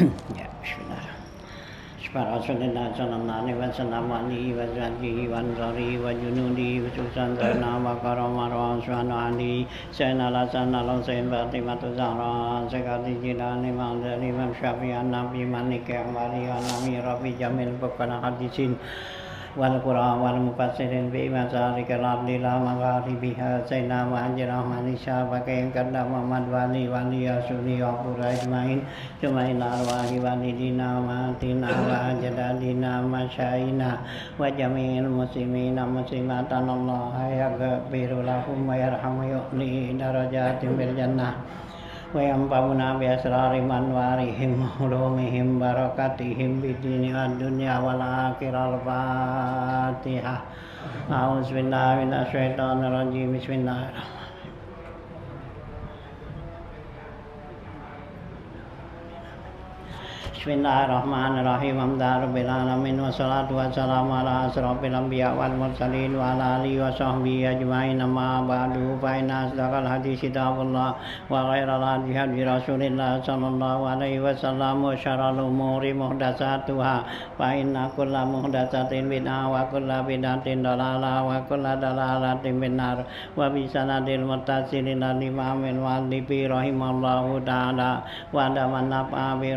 Ya, bismillah. Rasulullah sallallahu alaihi wasallam wa alihi wa sahbihi wa ansari wa junudi wa sultana wa karama rasulana ali sayyidina lasana lausain fatimatu zahra sekali jilani ma'adari imam syafi'an nabi manik amali anami rafi jamil bukana hadisin wal qur'an wal mufassirin bi masarikal ardi la magharibiha sayyidina muhajirah manisha pakai kanda Muhammad wali asuli wa qura ajmain jumaina arwahi walidina matina wa jadadina masyaina wa jami'il muslimina muslimatan Allah yaghfiru lahum wa yarhamu yu'li darajatim bil jannah wa yanfa'una bi asrari manwarihim ulumihim barakatihim bidini ad-dunya wal akhirah. Al-Fatihah. A'udzubillahi minasyaitonir rajim. Bismillahirrahmanirrahim. Bismillahirrahmanirrahim. Alhamdulillahirabbil alamin wassalatu wassalamu ala asrofil anbiya wal mursalin wa ala alihi wa sahbihi ajmain. Amma ba'du fa inna asdaqal hadits kitabullah wa khairal hadi hadi Rasulillah sallallahu alaihi wasallam wa syarrul umuri muhdatsatuha fa inna kulla muhdatsatin bid'ah wa kulla bid'atin dhalalah wa kulla dhalalatin finnar wa bi sanadil muttasilin al imamil muallifi rahimallahu ta'ala wa daman nafa bi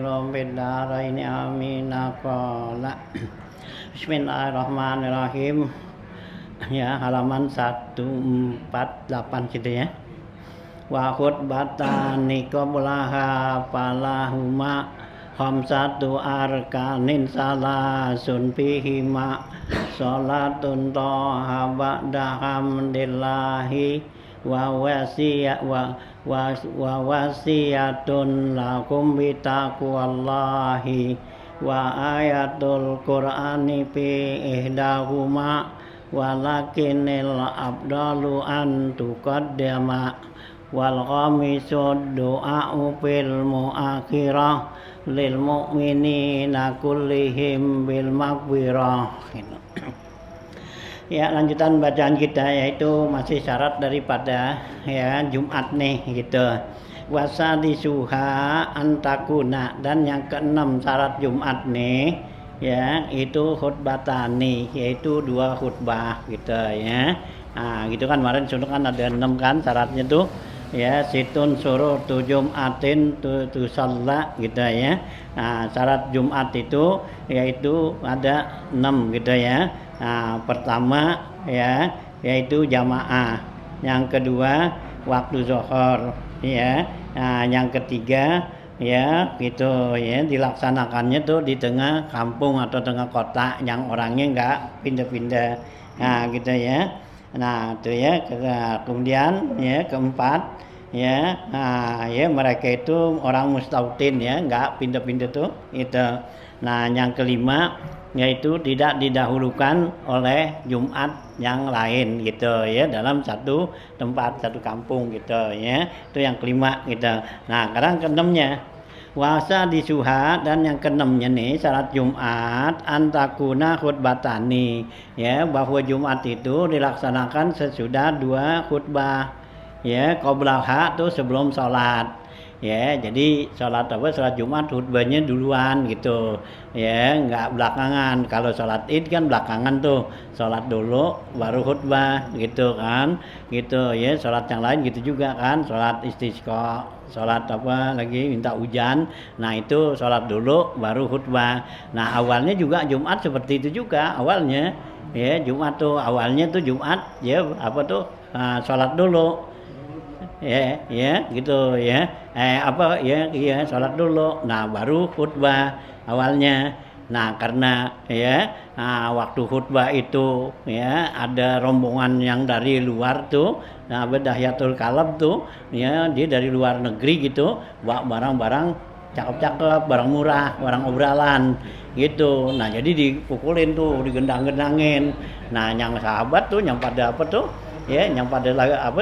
ini amin. Qala Bismillahirrahmanirrahim. Ya, halaman 148 gitu ya. Wa khutbatani qablaha falahuma khamsatu arkanin salasun fihima salatun taha ba'da hamdillahi wa wasiyatun lakum bitaqwallahi wa ayatul qur'ani fi ihdahuma walakinil abdalu an tuqaddama wal khamisud du'a'u fil muakhirah lil mu'minina kullihim bil maghfirah. Ya, lanjutan bacaan kita yaitu masih syarat daripada ya Jumat nih gitu. Wasadisuha antakuna, dan yang keenam syarat Jumat nih ya itu khutbatani, yaitu 2 khutbah gitu ya. Nah, gitu kan kemarin sudah kan ada 6 kan syaratnya tuh ya, situn suruh tu Jumatin tu shalla gitu ya. Nah, syarat Jumat itu yaitu ada 6 gitu ya. Nah, pertama ya yaitu jamaah, yang kedua waktu zuhur ya. Nah, yang ketiga ya gitu ya, dilaksanakannya tuh di tengah kampung atau tengah kota yang orangnya enggak pindah-pindah. Nah, gitu ya. Nah, itu ya. Kemudian ya keempat ya, nah ya mereka itu orang mustautin ya, enggak pindah-pindah tuh itu. Nah, yang kelima yaitu tidak didahulukan oleh Jumat yang lain gitu ya, dalam satu tempat, satu kampung gitu ya. Itu yang kelima gitu. Nah, sekarang keenamnya wasa disuha, dan yang keenamnya nih syarat Jumat antakuna khutbatani ya, bahwa Jumat itu dilaksanakan sesudah 2 khutbah ya, qablaha tuh sebelum sholat ya. Jadi sholat Jumat khutbahnya duluan gitu ya, nggak belakangan. Kalau sholat id kan belakangan tuh, sholat dulu baru khutbah gitu kan gitu ya. Sholat yang lain gitu juga kan, sholat istisqa, sholat lagi minta hujan, nah itu sholat dulu baru khutbah. Nah, awalnya juga Jumat seperti itu juga awalnya ya. Jumat tuh awalnya tuh Jumat ya sholat dulu ya gitu ya, sholat dulu, nah baru khutbah awalnya. Nah, karena ya waktu khutbah itu ya ada rombongan yang dari luar tuh, nah Dahiyatul Kalb tuh ya, dia dari luar negeri gitu, bawa barang-barang cakep-cakep, barang murah, barang obralan gitu. Nah, jadi dipukulin tuh, digendang-gendangin. Nah, yang sahabat tuh yang pada ya yang pada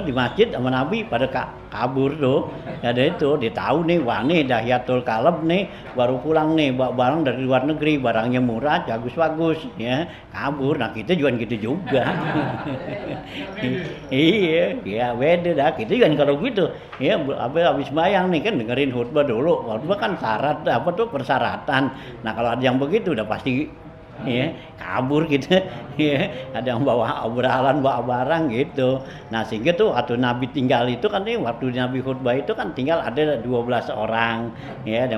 di masjid sama Nabi pada kabur tuh. Ada itu, dia tahu nih, wah nih Dahyatul Kalb nih baru pulang nih, bawa barang dari luar negeri, barangnya murah, bagus-bagus, ya kabur. Nah kita juga gitu juga. Iya, ya beda dah. Kita juga kalau gitu, ya habis bayang nih kan dengerin khutbah dulu. Khutbah kan syarat persyaratan. Nah kalau ada yang begitu udah pasti ya kabur gitu ya, ada yang bawa obrolan bawa barang gitu. Nah sehingga tuh waktu Nabi tinggal itu kan waktu Nabi khutbah itu kan tinggal ada 12 orang ya, ada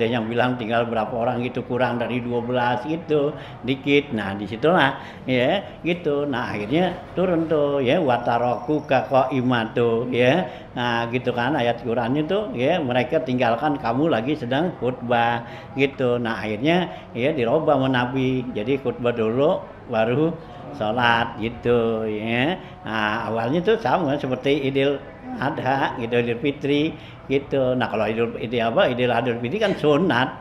yang bilang tinggal berapa orang gitu, kurang dari 12 gitu dikit. Nah disitulah ya gitu. Nah akhirnya turun tuh ya wataroku qaimatu ya. Nah gitu kan ayat Qurannya tuh ya, mereka tinggalkan kamu lagi sedang khutbah gitu. Nah akhirnya ya dirubah sama Nabi, jadi khutbah dulu baru sholat gitu ya. Nah awalnya tuh sama seperti Idul Adha gitu, Idul Fitri gitu. Nah kalau Idul Adha Fitri kan sunat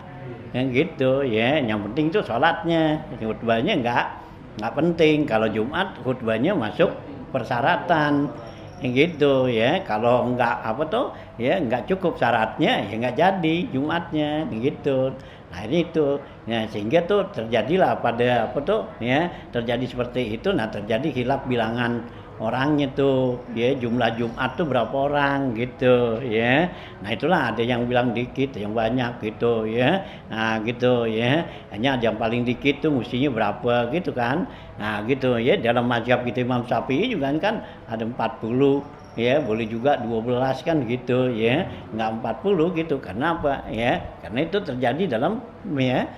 yang gitu ya, yang penting itu sholatnya, khutbahnya nggak penting. Kalau Jumat khutbahnya masuk persyaratan gitu ya. Kalau enggak nggak cukup syaratnya ya nggak jadi Jumatnya gitu. Nah ini itu ya, sehingga tuh terjadilah pada terjadi seperti itu. Nah terjadi khilaf bilangan orangnya tuh ya, jumlah Jumat tuh berapa orang gitu ya. Nah itulah ada yang bilang dikit, yang banyak gitu ya. Nah gitu ya, hanya yang paling dikit tuh mestinya berapa gitu kan. Nah gitu ya, dalam mazhab kita Imam Syafi'i juga kan ada 40 ya, boleh juga 12 kan gitu ya, nggak 40 gitu. Karena apa ya, karena itu terjadi dalam ya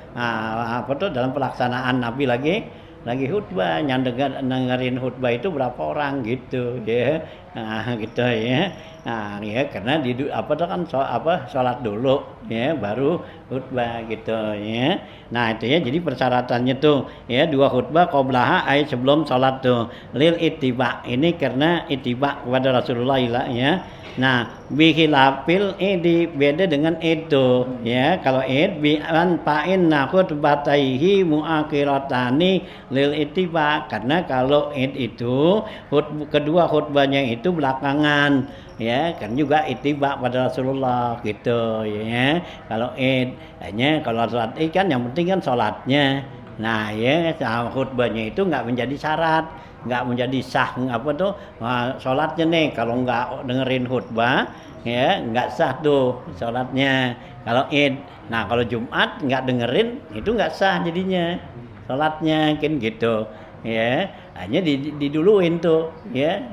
dalam pelaksanaan Nabi lagi khutbah, yang dengerin khutbah itu berapa orang gitu ya. Nah gitu ya. Nah ya karena sholat dulu ya baru khutbah gitu ya. Nah itu ya, jadi persyaratannya tuh ya 2 khutbah qoblaha sebelum sholat tuh lil ittiba, ini karena ittiba kepada Rasulullah ya. Nah bihilafil ini beda dengan itu ya. Kalau id bi an fa'in khutbataihi muakhiratani lil ittiba, karena kalau id itu kedua khutbahnya itu belakangan ya, kan juga ittiba pada Rasulullah gitu ya. Kalau id hanya kalau salat id kan yang penting kan salatnya. Nah ya khutbahnya itu nggak menjadi syarat, nggak menjadi sah sholatnya nih. Kalau nggak dengerin khutbah ya nggak sah tuh sholatnya kalau id. Nah kalau Jumat nggak dengerin itu nggak sah jadinya sholatnya kan gitu ya. Hanya diduluin tuh ya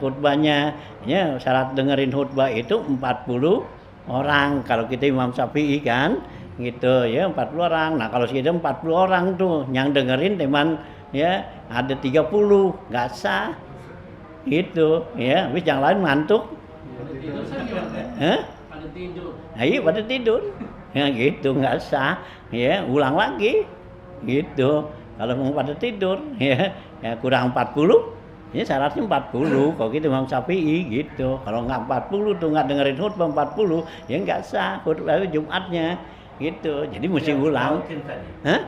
khutbahnya ya. Syarat dengerin khutbah itu 40 orang kalau kita Imam Syafi'i kan gitu ya, 40 orang. Nah kalau kita 40 orang tuh yang dengerin teman ya ada 30 nggak sah gitu ya. Habis yang lain ngantuk, pada tidur. Nah, iya pada tidur ya gitu, nggak sah ya, ulang lagi gitu. Kalau mau pada tidur ya kurang 40 ya, syaratnya 40 kalau gitu Imam Syafi'i gitu. Kalau nggak 40 tuh nggak dengerin khutbah 40 ya nggak sah khutbah Jumatnya gitu. Jadi mesti ulang. Hah?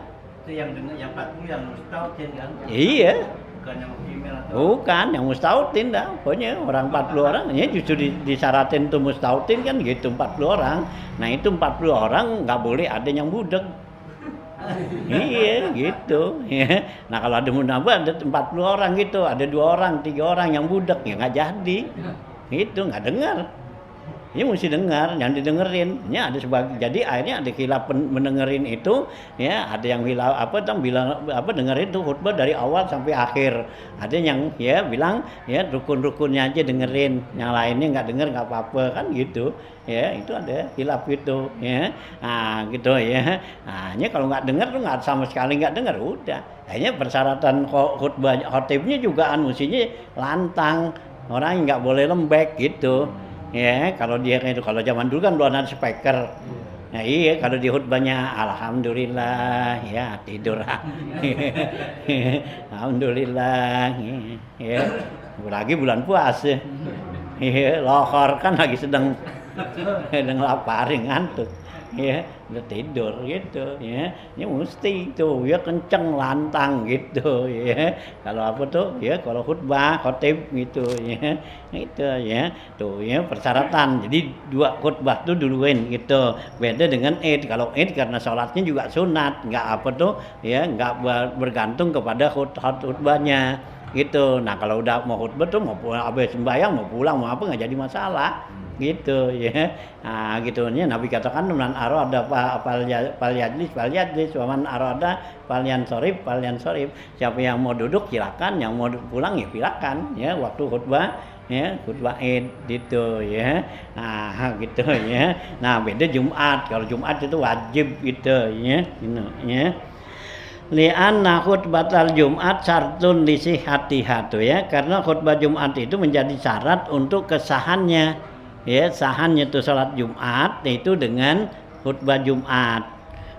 Itu yang 40 yang mustautin kan? Iya. Bukan yang female atau? Bukan, yang mustautin dah. Pokoknya orang 40 orang ya justru disyaratin tuh mustautin kan gitu, 40 orang. Nah itu 40 orang nggak boleh ada yang budek. Iya gitu ya. Nah kalau ada munabah ada 40 orang gitu, ada 2 orang, 3 orang yang budek ya nggak jadi. Itu nggak dengar. Ini mesti dengar, jangan didengerin. Ya ada jadi akhirnya ada khilaf mendengerin itu ya. Ada yang bilang dengerin itu khutbah dari awal sampai akhir. Ada yang ya bilang ya rukun-rukunnya aja dengerin, yang lainnya nggak denger nggak apa-apa kan gitu ya. Itu ada khilaf itu ya. Nah gitu ya. Nah kalau nggak denger tuh nggak, sama sekali nggak denger, udah. Akhirnya persyaratan khutbah khotibnya juga mestinya lantang, orang nggak boleh lembek gitu. Ya, kalau dia kayak itu, kalau zaman dulu kan belum ada speaker. Nah iya, kalau di khutbahnya alhamdulillah ya tidur. Alhamdulillah ya. Lagi bulan puasa. Iya, lohor kan lagi sedang Kadang laparin ngantuk. Ya, udah tidur gitu ya. Ya mesti tuh ya kenceng lantang gitu ya. Kalau apa tuh ya kalau khutbah khotib gitu ya. Itu ya. Tuh ya persyaratan. Jadi 2 khutbah tuh duluin gitu. Beda dengan Id. Kalau Id karena sholatnya juga sunat, enggak apa tuh ya, enggak bergantung kepada khutbahnya gitu. Nah, kalau udah mau khutbah tuh mau pulang habis sembahyang mau pulang mau apa enggak jadi masalah. Gitu ya. Nah, gitunya Nabi katakan man arada fal yajlis wa man arada falyan sorif. Siapa yang mau duduk silakan, yang mau pulang ya silakan ya waktu khutbah ya, khutbah Id gitu ya. Nah, gitu ya. Nah, beda Jumat. Kalau Jumat itu wajib gitu ya. Gitu ya. Li'anna khutbatal Jumat syartun li sihhatiha ya. Karena khutbah Jumat itu menjadi syarat untuk kesahannya. Ya, sahannya itu salat Jumat itu dengan khutbah Jumat.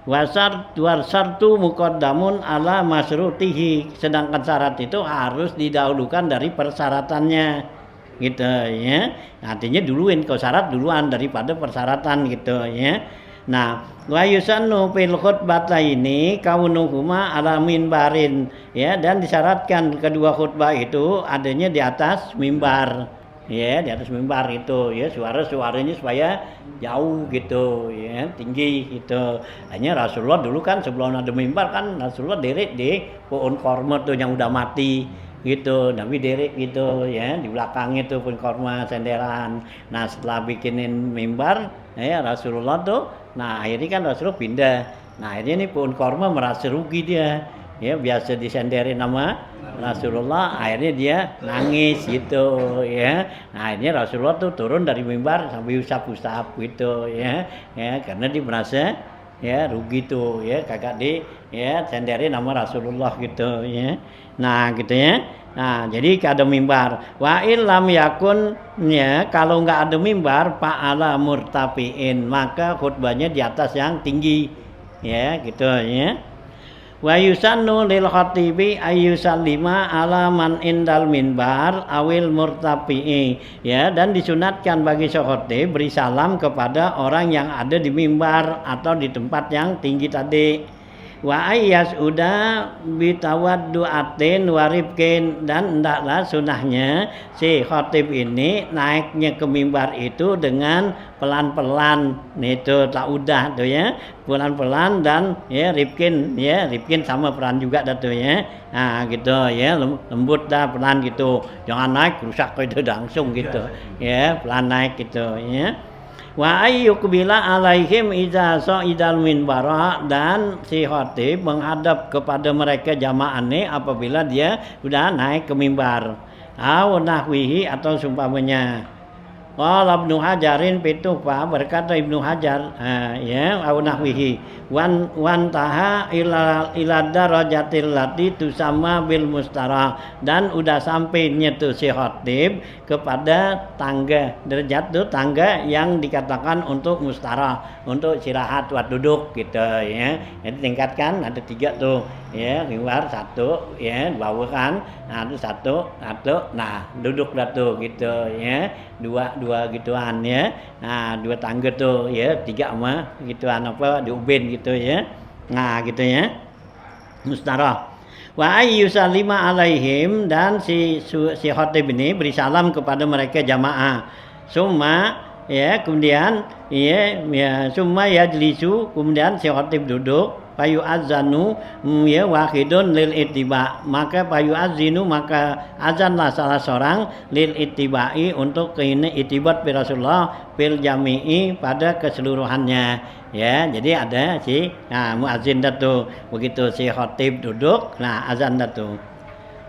Wasartu muqaddamun ala masrutihi. Sedangkan syarat itu harus didahulukan dari persyaratannya. Gitu ya. Artinya duluin kalau syarat duluan daripada persyaratan gitu ya. Nah, wa yusannu fil khutbata ini kaunuhuma ala minbarin ya, dan disyaratkan kedua khutbah itu adanya di atas mimbar. Ya, di atas mimbar itu ya, suaranya supaya jauh gitu ya, tinggi gitu. Hanya Rasulullah dulu kan sebelum ada mimbar kan Rasulullah diri di pohon korma tuh yang udah mati gitu. Nabi diri gitu ya, di belakangnya tuh pohon korma senderan. Nah, setelah bikinin mimbar ya Rasulullah tuh, nah akhirnya kan Rasulullah pindah. Nah, akhirnya nih pohon korma merasa rugi dia. Ya, biasa disenderin nama Rasulullah, akhirnya dia nangis gitu ya. Nah, akhirnya Rasulullah tuh turun dari mimbar sambil usap-usap gitu ya. Ya, karena dia merasa ya rugi tuh ya, kagak di ya senderin nama Rasulullah gitu ya. Nah, gitu ya. Nah, jadi ada mimbar. Wa illam yakun ya, kalau enggak ada mimbar fa'ala murtafiin, maka khutbahnya di atas yang tinggi. Ya, gitu ya. Wa yusannu lil khatibi ayyusallima ala man indal minbar awil murtafi'i ya, dan disunatkan bagi khatib beri salam kepada orang yang ada di mimbar atau di tempat yang tinggi tadi. Wa ayyas udah bitawaddu'atin warifkin, dan hendaklah sunahnya si khatib ini naiknya ke mimbar itu dengan pelan-pelan, itu tak udah tuh ya, pelan-pelan dan ya rifkin sama pelan juga dah tuh ya. Nah gitu ya, lembut dah pelan gitu, jangan naik rusak itu langsung gitu ya, pelan naik gitu ya. Wa ayyukbila alaihim idza sa'idal minbara, dan si khatib menghadap kepada mereka jamaahnya apabila dia sudah naik ke mimbar. Au nahwihi, atau sumpamanya. Qala Ibnu Hajarin pitufa, berkata Ibnu Hajar ya au nahwihi wan taha ila darajatil lati tusamma bil mustara, dan udah sampai nyetu si khatib kepada tangga derajat tuh, tangga yang dikatakan untuk mustara, untuk istirahat buat duduk gitu ya. Jadi tingkatkan ada 3 tuh ya, luar 1 ya, bawah kan, nah itu 1, nah duduk dah tuh gitu ya, dua gituan ya. Nah 2 tangga tuh ya, 3 mah gituan apa di ubin gitu ya. Nah gitu ya, mustarah. Wa ayyusallima alaihim, dan si khatib ini beri salam kepada mereka jamaah. Summa ya, kemudian ya summa yajlisu, kemudian si khatib duduk. Payu azanu ya wahidun lil ittiba, maka payu azinu, maka azanlah salah seorang lil ittibai, untuk ini itibat bi Rasulullah fil jami'i, pada keseluruhannya ya. Jadi ada si muazin datu, begitu si khatib duduk, nah azan datu.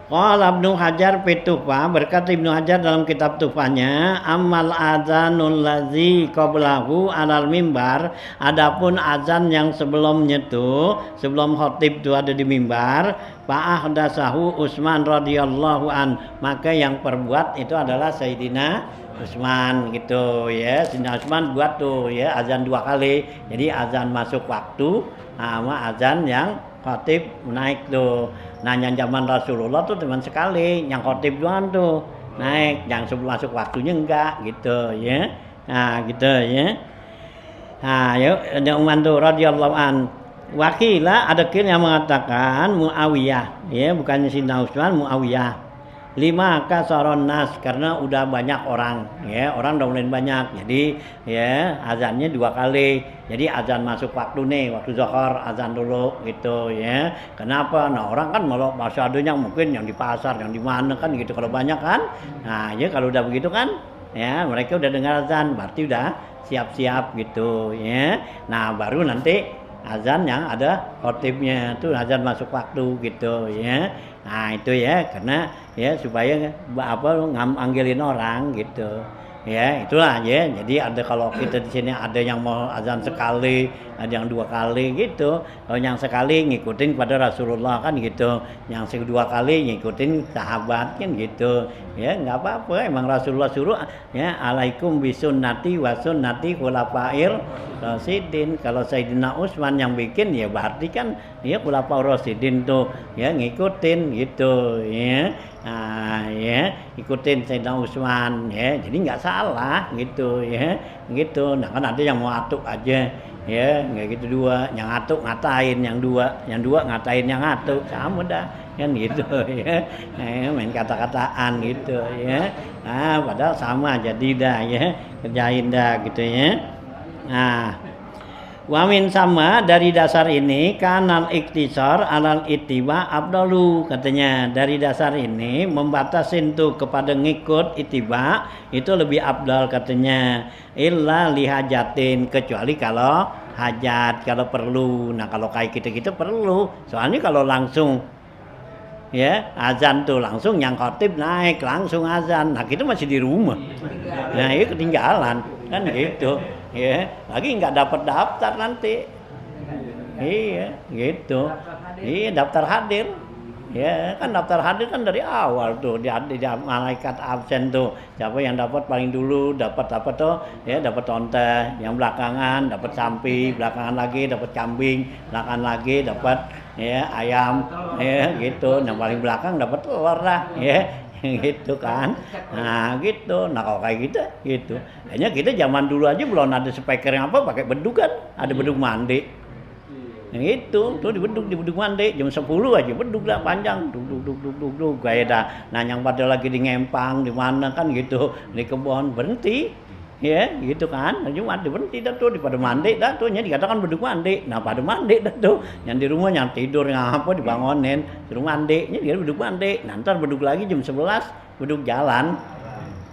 Qala Ibnu Hajar pitufa, berkata Ibnu Hajar dalam kitab Tufahnya, ammal adzanul ladzi qablahu alal mimbar, adapun azan yang sebelumnya tuh, sebelum khatib itu ada di mimbar, fa ahdatsahu Utsman radhiyallahu an, maka yang perbuat itu adalah Sayyidina Utsman gitu ya. Sayyidina Utsman buat tuh ya azan 2 kali. Jadi azan masuk waktu sama azan yang khatib naik tuh. Nah yang zaman Rasulullah tuh cuma sekali, yang khatib doang tuh naik, yang sebelum masuk waktunya enggak gitu ya. Nah, gitu ya. Nah, ya Uman tuh radhiyallahu an. Wakila ada kir yang mengatakan Muawiyah, ya bukannya Sayyidina Utsman, Muawiyah. Lima kasaron nas karena udah banyak orang, ya orang udah mulai banyak. Jadi ya azannya 2 kali. Jadi azan masuk waktu nih, waktu zuhur azan dulu gitu ya. Kenapa? Nah orang kan kalau masih adanya mungkin yang di pasar, yang di mana kan gitu kalau banyak kan. Nah ya kalau udah begitu kan, ya mereka udah dengar azan, berarti udah siap-siap gitu ya. Nah baru nanti azan yang ada khotibnya tuh azan masuk waktu gitu ya. Nah itu ya karena ya supaya ngambilin orang gitu ya itulah ya. Jadi ada kalau kita di sini ada yang mau azan sekali, ada yang 2 kali gitu. Kalau yang sekali ngikutin pada Rasulullah kan gitu, yang 2 kali ngikutin sahabat kan gitu ya. Nggak apa-apa, emang Rasulullah suruh ya alaikum bisunnati wa sunnati khulafair rasyidin. Kalau Sayyidina Utsman yang bikin ya berarti kan ya khulafaur rasyidin tuh ya ngikutin gitu ya. Nah, ya ikutin Sayyidina Utsman ya, jadi nggak salah gitu ya gitu. Nah kan ada yang mau atuk aja ya nggak gitu, 2 yang atuk ngatain yang dua ngatain yang atuk, sama dah kan gitu ya. Main kata-kataan gitu ya. Nah padahal sama jadi dah ya, kerjain dah gitu ya. Nah wamin sama dari dasar ini kanal iktisar alal itiba abdalu, katanya dari dasar ini membatasin tuh kepada ngikut itiba itu lebih abdal katanya. Illa lihajatin, kecuali kalau hajat, kalau perlu. Nah kalau kayak kita perlu, soalnya kalau langsung ya azan tuh langsung yang khotib naik langsung azan, nah kita masih di rumah, nah itu ketinggalan kan gitu ya, lagi nggak dapat daftar nanti. Iya gitu, iya daftar hadir ya kan, daftar hadir kan dari awal tuh di malaikat absen tuh, siapa yang dapat paling dulu dapat apa tuh ya, dapat onta, yang belakangan dapat sapi, belakangan lagi dapat kambing, belakangan lagi dapat ya ayam ya gitu, yang paling belakang dapat telur lah ya gitu kan. Nah gitu, nah kalau kayak gitu kayaknya kita zaman dulu aja belum ada speaker yang apa, pakai beduk kan, ada beduk mandi yang itu tuh di beduk mandi jam 10 aja beduk dah panjang duk kayak dah. Nah yang pada lagi di ngempang di mana kan gitu di kebun berhenti ya gitu kan, cuma berhenti dah tuh di pada mandi dah tuh, dikatakan beduk mandi. Nah pada mandi dah tuh, yang di rumah yang tidur yang apa dibangunin suruh mandi, dia beduk mandi. Nah ntar beduk lagi jam 11 beduk jalan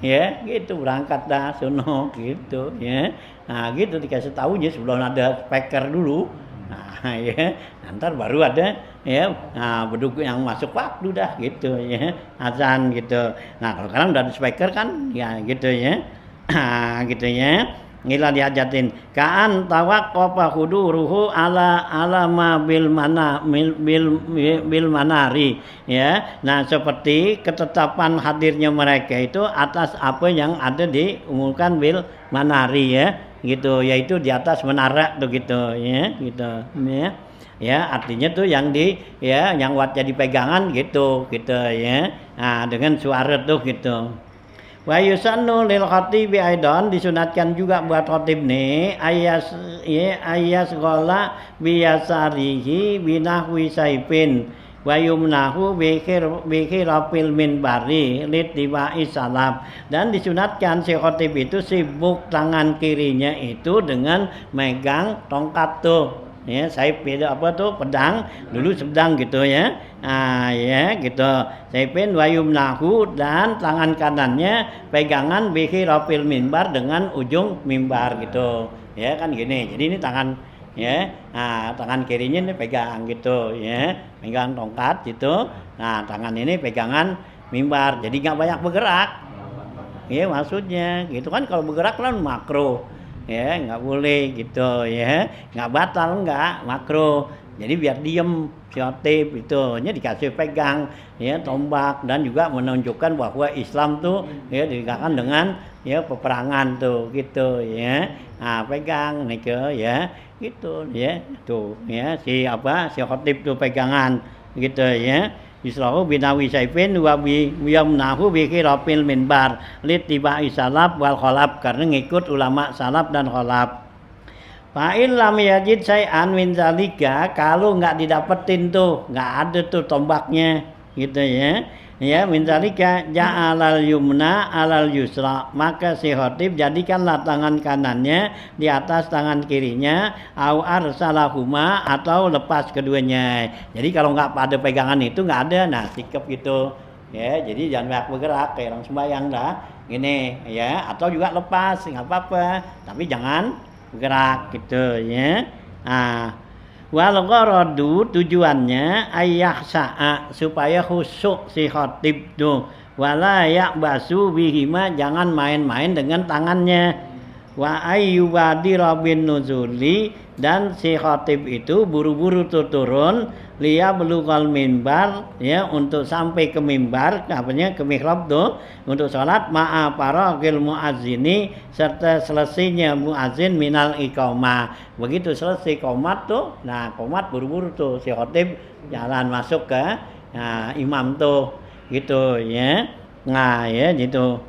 ya gitu, berangkat dah sono gitu ya. Nah gitu dikasih tahu aja sebelum ada speaker dulu. Nah ya ntar baru ada ya, nah beduk yang masuk waktu dah gitu ya, azan gitu. Nah kalau sekarang udah ada speaker kan ya gitu ya. Gitu ya, ngila dihajatin kaan tawaqqafa huduruhu ala ma bil manari ya. Nah seperti ketetapan hadirnya mereka itu atas apa yang ada diumumkan bil manari ya gitu, yaitu di atas menara tuh gitu ya gitu ya. Ya artinya tuh yang yang buat jadi pegangan gitu ya. Nah dengan suara tuh gitu. Wa yusannu lil khatibi aidan, disunatkan juga buat khatib nih ayas gola biyasarihi binahwi saipin wa yumnahu bikhirafil minbari litibai salam. Dan disunatkan si khatib itu sibuk tangan kirinya itu dengan megang tongkat tuh ya, saip itu apa tuh, pedang dulu sedang gitu ya. Nah ya gitu, saipin wayumnahu, dan tangan kanannya pegangan bikhirafil mimbar, dengan ujung mimbar gitu ya kan gini. Jadi ini tangan ya, nah tangan kirinya ini pegang gitu ya, pegang tongkat gitu. Nah tangan ini pegangan mimbar, jadi nggak banyak bergerak ya maksudnya gitu kan. Kalau bergerak kan makro ya, nggak boleh gitu ya, nggak batal, nggak makro. Jadi biar diem si khotib itu dikasih pegang ya tombak, dan juga menunjukkan bahwa Islam tuh ya ditegakkan dengan ya peperangan tuh gitu ya. Nah pegang nih ke ya gitu ya tuh ya, si khotib tuh pegangan gitu ya. yusrahu binawi saifin wa bi yamnahu bi khirafil minbar litibai salaf wal khalaf, karena ngikut ulama salaf dan khalaf. Fa'in lam yajid syai'an min zalika, kalau nggak didapetin tuh, nggak ada tuh tombaknya gitu ya. Ya, min zalika ja'alal yumna alal yusra, maka si khotib jadikanlah tangan kanannya di atas tangan kirinya, au arsalahuma, atau lepas keduanya. Jadi kalau nggak pada pegangan itu nggak ada, nah sikap gitu ya. Jadi jangan banyak bergerak kayak orang sembahyang dah gini ya, atau juga lepas nggak apa-apa, tapi jangan bergerak gitu ya. Wal gharadu, tujuannya ayah sa'a, supaya khusyuk si khotib tuh, wala ya'basu bihima, jangan main-main dengan tangannya, wa ayyubadira bin nuzuli, dan si khotib itu buru-buru tuh turun, liya belugal mimbar ya, untuk sampai ke mimbar, apanya ke mihrab tuh, untuk sholat ma'a paragil muazzini, serta selesainya muazzin minal iqamah. Begitu selesai qomat tuh, nah qomat buru-buru tuh si khotib jalan masuk ke imam tuh gitu ya. Nah ya gitu.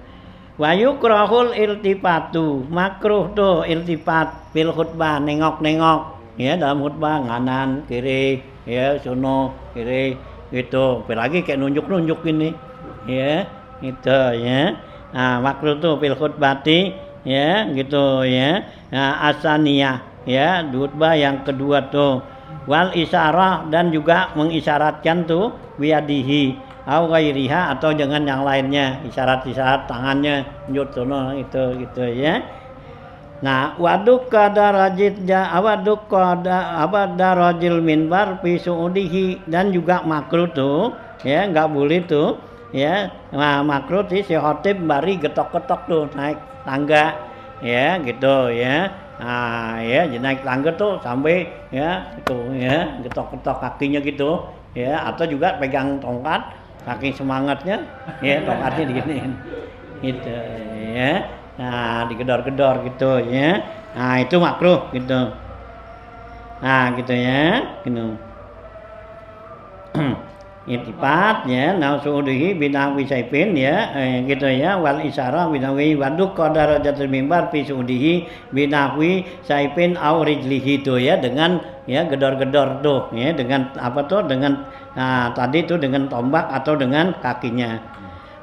Wa yukrahul iltifatu, makruh tuh iltifat fil khutbah, nengok-nengok ya dalam khutbah, nganan kiri ya, sono kiri gitu, apalagi kayak nunjuk-nunjuk ini ya gitu ya. Nah makruh tuh fil khutbati ya gitu ya. Nah asaniyah ya, khutbah yang kedua tuh, wal isyarah, dan juga mengisyaratkan tuh biadihi au ghairiha, atau dengan yang lainnya, isyarat-isyarat tangannya njut sono itu gitu ya. Nah waduk kadarajit awaduk darajil minbar fi suudihi, dan juga makruh tuh ya, nggak boleh tuh ya. Nah makruh sih si khotib bari getok-getok tuh naik tangga ya gitu ya. Nah ya, naik tangga tuh sampai ya itu ya, getok-getok kakinya gitu ya, atau juga pegang tongkat, saking semangatnya ya tongkatnya diginiin gitu ya. Nah digedor-gedor gitu ya. Nah itu makruh gitu. Nah gitu ya gitu. Iltifat ya, nausudihi binawi saifin ya gitu ya, wal isyarah binawi waduk qadar jatul mimbar fi sudihi binawi saifin au rijlihi tuh ya, dengan ya gedor-gedor tuh ya, dengan apa tuh, dengan tadi tuh dengan tombak atau dengan kakinya.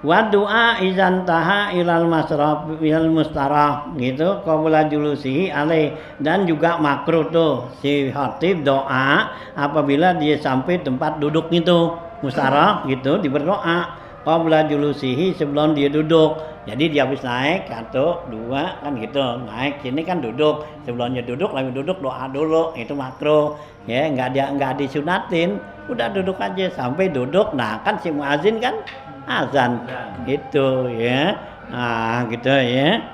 Wa du'a izan taha ilal masraf ilal mustarah gitu, qabla julusihi alaih, dan juga makruh tuh si khatib doa apabila dia sampai tempat duduk itu mustarah gitu, diberdoa qabla julusihi, sebelum dia duduk. Jadi dia habis naik satu dua kan gitu, naik sini kan duduk, sebelumnya duduk lagi duduk doa dulu, itu makruh ya, nggak disunatin, udah duduk aja sampai duduk. Nah kan si muazin kan azan gitu ya. Nah gitu ya.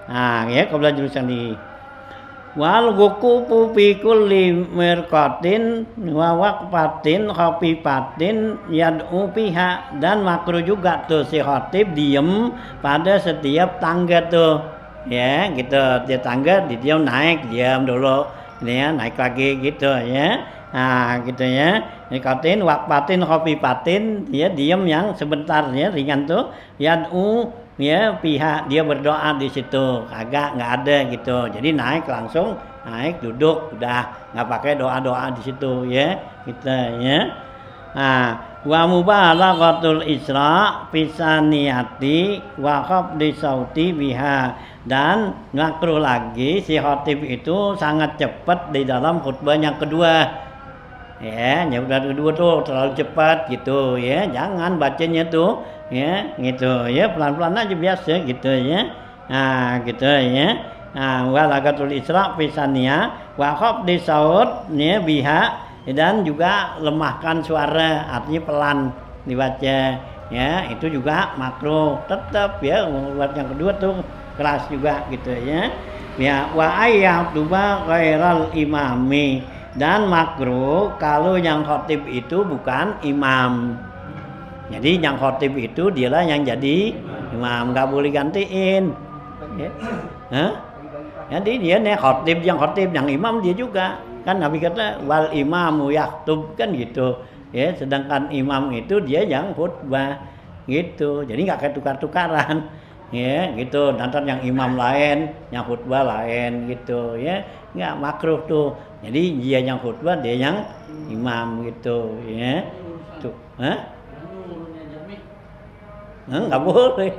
Nah ya qabla julusihi. Wal gukupu fi kulli mirqatin wa waqfatin khafifatin yad'u fiha, dan makruh juga tuh si khatib diem pada setiap tangga tuh ya gitu, dia tangga diam, naik diam dulu ini ya, naik lagi gitu ya. Nah gitu ya, nikotin waqfatin khafifatin, dia diem yang sebentar ya, ringan tuh, yad'u ya pihak, dia berdoa di situ, nggak ada gitu. Jadi naik langsung naik duduk, udah nggak pakai doa di situ ya kita ya. Nah wa mubalaghatul isra fisaniyati wa khafdi sauti biha, dan makruh lagi si khatib itu sangat cepat di dalam khutbah yang kedua ya. Yang kedua tuh terlalu cepat gitu ya, jangan bacanya tuh ya gitu ya, pelan-pelan aja biasa gitu ya. Nah gitu ya. Nah walagatul isra pisania wa khafdi saut ya biha, dan juga lemahkan suara, artinya pelan dibaca ya, itu juga makruh tetap ya. Buat yang kedua tuh keras juga gitu ya. Ya wa ayyatuba ghairal imami, dan makruh kalau yang khatib itu bukan imam. Jadi yang khotib itu dialah yang jadi imam, nggak boleh gantiin ya. Jadi dia nih khotib, yang imam dia juga kan, Nabi kata wal imamu yaktub kan gitu ya, sedangkan imam itu dia yang khutbah gitu, jadi nggak kayak tukar-tukaran ya gitu. Nanti yang imam lain, yang khutbah lain gitu ya, nggak makruh tuh. Jadi dia yang khutbah, dia yang imam gitu ya. Tuh, hah? Nggak boleh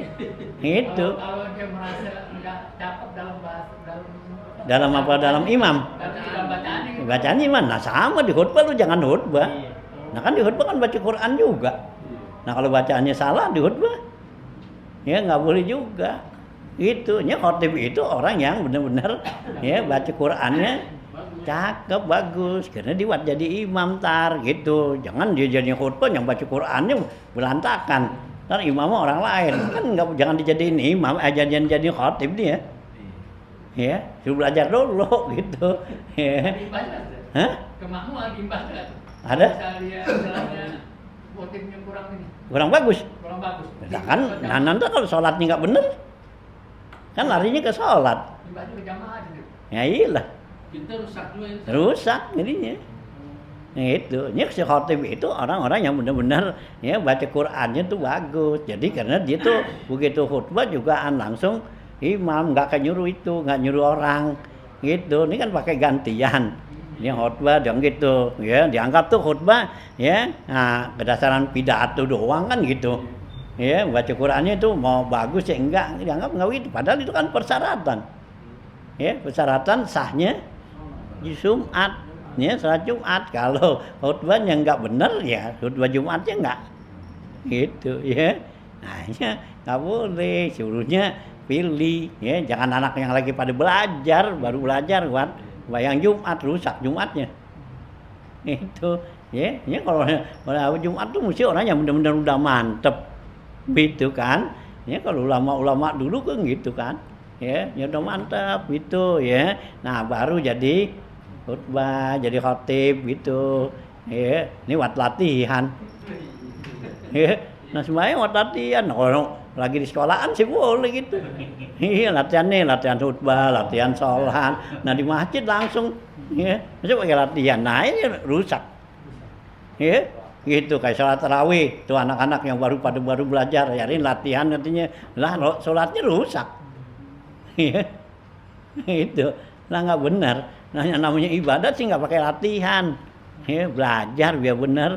itu. Kalau dia merasa nggak cakep Dalam apa? Dalam imam. dalam bacaannya. Bacaan imam. Nah sama di khutbah, lu jangan khutbah. Nah kan di khutbah kan baca Quran juga. Nah kalau bacaannya salah di khutbah, ya nggak boleh juga. Itu, ya khotib itu orang yang benar-benar ya baca Qurannya cakep, bagus, karena dia buat jadi imam tar gitu. Jangan dia jadi khutbah yang baca Qurannya berantakan. Ntar imamnya orang lain kan, nggak, jangan dijadiin imam, jadi khotib dia. Ya, suruh belajar dulu gitu. Ya. Hah? Kemauan imbas kan? Ada? Misalnya jalannya motifnya kurang ini, Kurang bagus. kurang bagus. Nah kan, nah nanti kalau sholatnya nggak bener, kan larinya ke sholat. Imbasnya ke jamaah gitu. Ya iyalah, Kita rusak juga ini. rusak jadinya. Nah itu, ya si khotib itu orang-orang yang benar-benar ya baca Qurannya tuh bagus. Jadi karena dia tuh begitu khutbah juga langsung imam, nggak kayak nyuruh itu, nggak nyuruh orang gitu. Ini kan pakai gantian. Ini khutbah dong gitu, ya dianggap tuh khutbah ya, nah berdasarkan pidato doang kan gitu. Ya baca Qurannya itu mau bagus ya enggak, dianggap nggak gitu. Padahal itu kan persyaratan. Ya persyaratan sahnya di Jumat, ya salat Jumat. Kalau khutbahnya nggak benar ya khutbah Jumatnya nggak gitu ya. Nah ya nggak boleh, suruhnya pilih ya, jangan anak yang lagi pada belajar, baru belajar buat bayang Jumat, rusak Jumatnya. Itu ya, ya kalau Jumat tuh mesti orang yang benar-benar udah mantep gitu kan. Ya kalau ulama-ulama dulu kan gitu kan. Ya udah mantap gitu ya. Nah, baru jadi khutbah, jadi khatib gitu. Ya, ini buat latihan. Ya, nah semuanya buat latihan. Kalau lagi di sekolahan sih boleh gitu. Iya, latihan nih, latihan khutbah, latihan sholat. Nah di masjid langsung, ya, masih pakai latihan. Nah ini rusak, ya, gitu kayak sholat tarawih. Tuh anak-anak yang baru belajar, yarin latihan nantinya, lah sholatnya rusak, ya, itu, lah nggak benar. Nah yang namanya ibadat sih nggak pakai latihan, ya, belajar biar benar,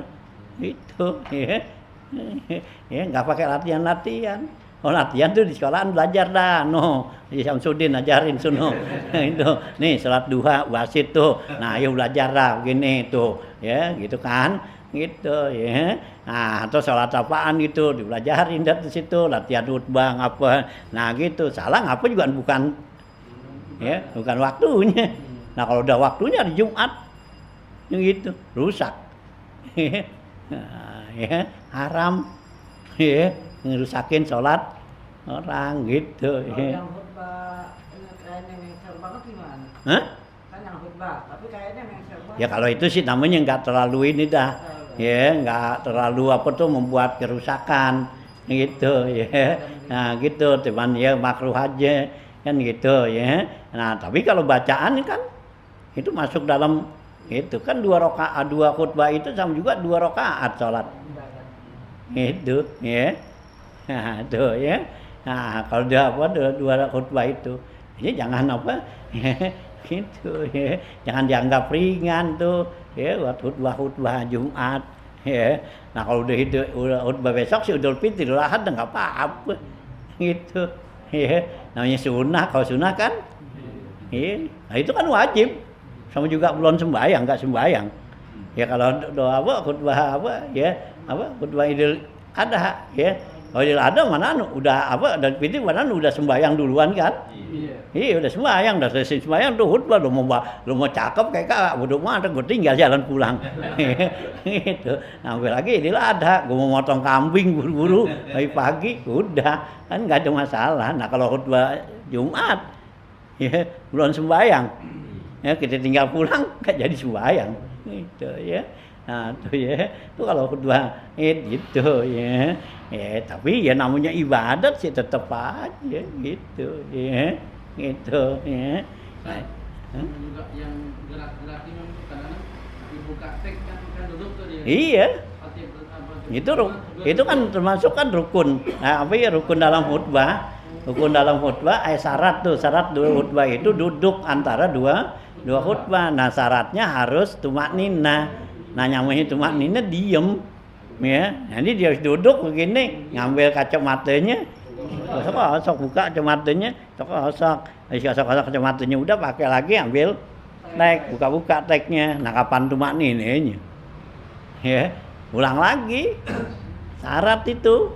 itu, ya, ya nggak pakai latihan. Oh latihan tuh di sekolahan belajar dah, no, di Syamsuddin ajarin suno, itu, nih sholat duha wasit tuh, nah ayo belajar dah begini tuh, ya gitu kan, gitu ya, nah atau sholat apaan gitu, dibelajarin dari situ, latihan khutbah apa, nah gitu, salah ngapa juga bukan, ya bukan waktunya, nah kalau udah waktunya di Jumat, yang gitu, rusak, nah, ya haram, ya. Ngerusakin sholat orang gitu. Kalau yang khutbah kayaknya mengsel banget gimana? Hah? Kan yang khutbah, tapi kayaknya mengsel banget. Ya kalau itu sih namanya nggak terlalu ini dah, ya nggak terlalu apa tuh membuat kerusakan gitu ya. Nah gitu, teman ya makruh aja kan gitu ya. Nah tapi kalau bacaan kan itu masuk dalam itu kan dua khutbah itu sama juga 2 rakaat sholat. Itu ya. Nah, tuh ya. Nah, kalau dia apa 2 khutbah itu. Jadi jangan apa gitu ya. Jangan dianggap ringan tuh ya buat khutbah Jumat ya. Nah, kalau udah itu khutbah besok sih Idul Fitri, Idul Adha enggak apa-apa. Gitu. Ya. Namanya sunnah, kalau sunnah kan ya. Nah, itu kan wajib. Sama juga belum sembahyang, enggak sembahyang. Ya kalau doa apa khutbah apa ya, apa khutbah Idul Adha ya. Kalau Idul Adha mana udah apa dan Fitri mana udah sembahyang duluan kan? Iya udah sembahyang, udah selesai sembahyang tuh khutbah lu mau cakep kayak kakak bodoh mata gue tinggal jalan pulang. Gitu. Nah, lagi Idul Adha, gue mau motong kambing buru-buru pagi udah kan nggak ada masalah. Nah kalau khutbah Jumat ya belum sembahyang. Ya kita tinggal pulang nggak jadi sembahyang. Gitu ya. Nah, tuh ya, tuh kalau khutbah gitu ya. Ya, tapi ya namanya ibadat sih tetap aja gitu ya. Gitu ya. Nah, juga yang gerak-gerak imam itu kadang-kadang dibuka tek kan duduk tuh dia. Iya. Khotib apa tuh? Itu kan termasuk kan rukun. Nah, apa ya rukun dalam khutbah? Rukun dalam khutbah syarat tuh, syarat dua khutbah itu duduk antara dua khutbah. Nah, syaratnya harus tumakninah. Nah, namanya tumakninah diem. Ya, nanti dia duduk begini, ngambil kacamatanya. Sok buka kacamatanya, sok kacamatanya udah pakai lagi ambil tek, buka teknya. Nah, kapan tumakninahnya? Ya, ulang lagi. Syarat itu.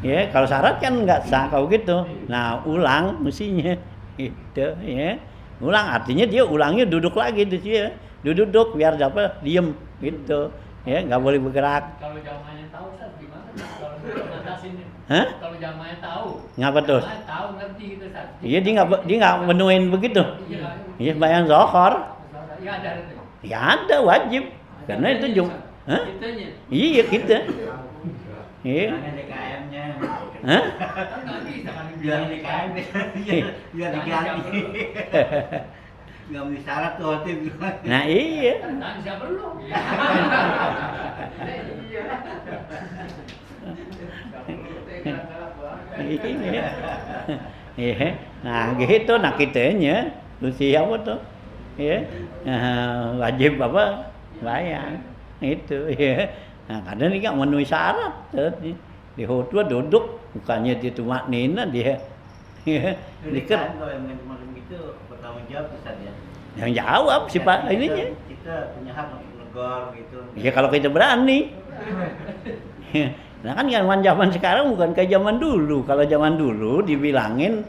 Ya, kalau syarat kan nggak sah kalau gitu. Nah, ulang mestinya. Gitu, ya. Ulang artinya dia ulangnya duduk lagi di sini. Duduk biar dapat diem gitu. Ya, nggak boleh bergerak. Kalau jamaahnya tahu Ustaz gimana? Kalau ngatasinnya. Hah? Kalau jamaahnya tahu. Ngapa tuh? Jamaah tahu ngerti gitu Ustaz. Iya, dia nggak menuin begitu. Iya. Iya, bayang zohor. Iya ada itu. Ya ada wajib. Karena itu juga. Hah? Kitanya. Iya kita. Iya. DKM-nya. Hah? Kan nggak bisa kan Biar DKM biar diganti. Nggak mesti syarat tuh khotib. Nah iya. Nah, siapa lu? Iya. Iya. Iya. Nah gitu nak kitanya mesti apa tuh? Ya. Nah, wajib apa? Bayang. Itu ya. Nah, kadang dia nggak memenuhi syarat. Di khutbah duduk, bukannya dia tumakninah dia. Ya. Diker. Kalau yang macam gitu bertanggung jawab Ustaz ya. Yang jawab sih Pak ininya. Kita punya hak untuk negor gitu. Ya kalau kita berani. Nah kan zaman sekarang bukan kayak zaman dulu. Kalau zaman dulu dibilangin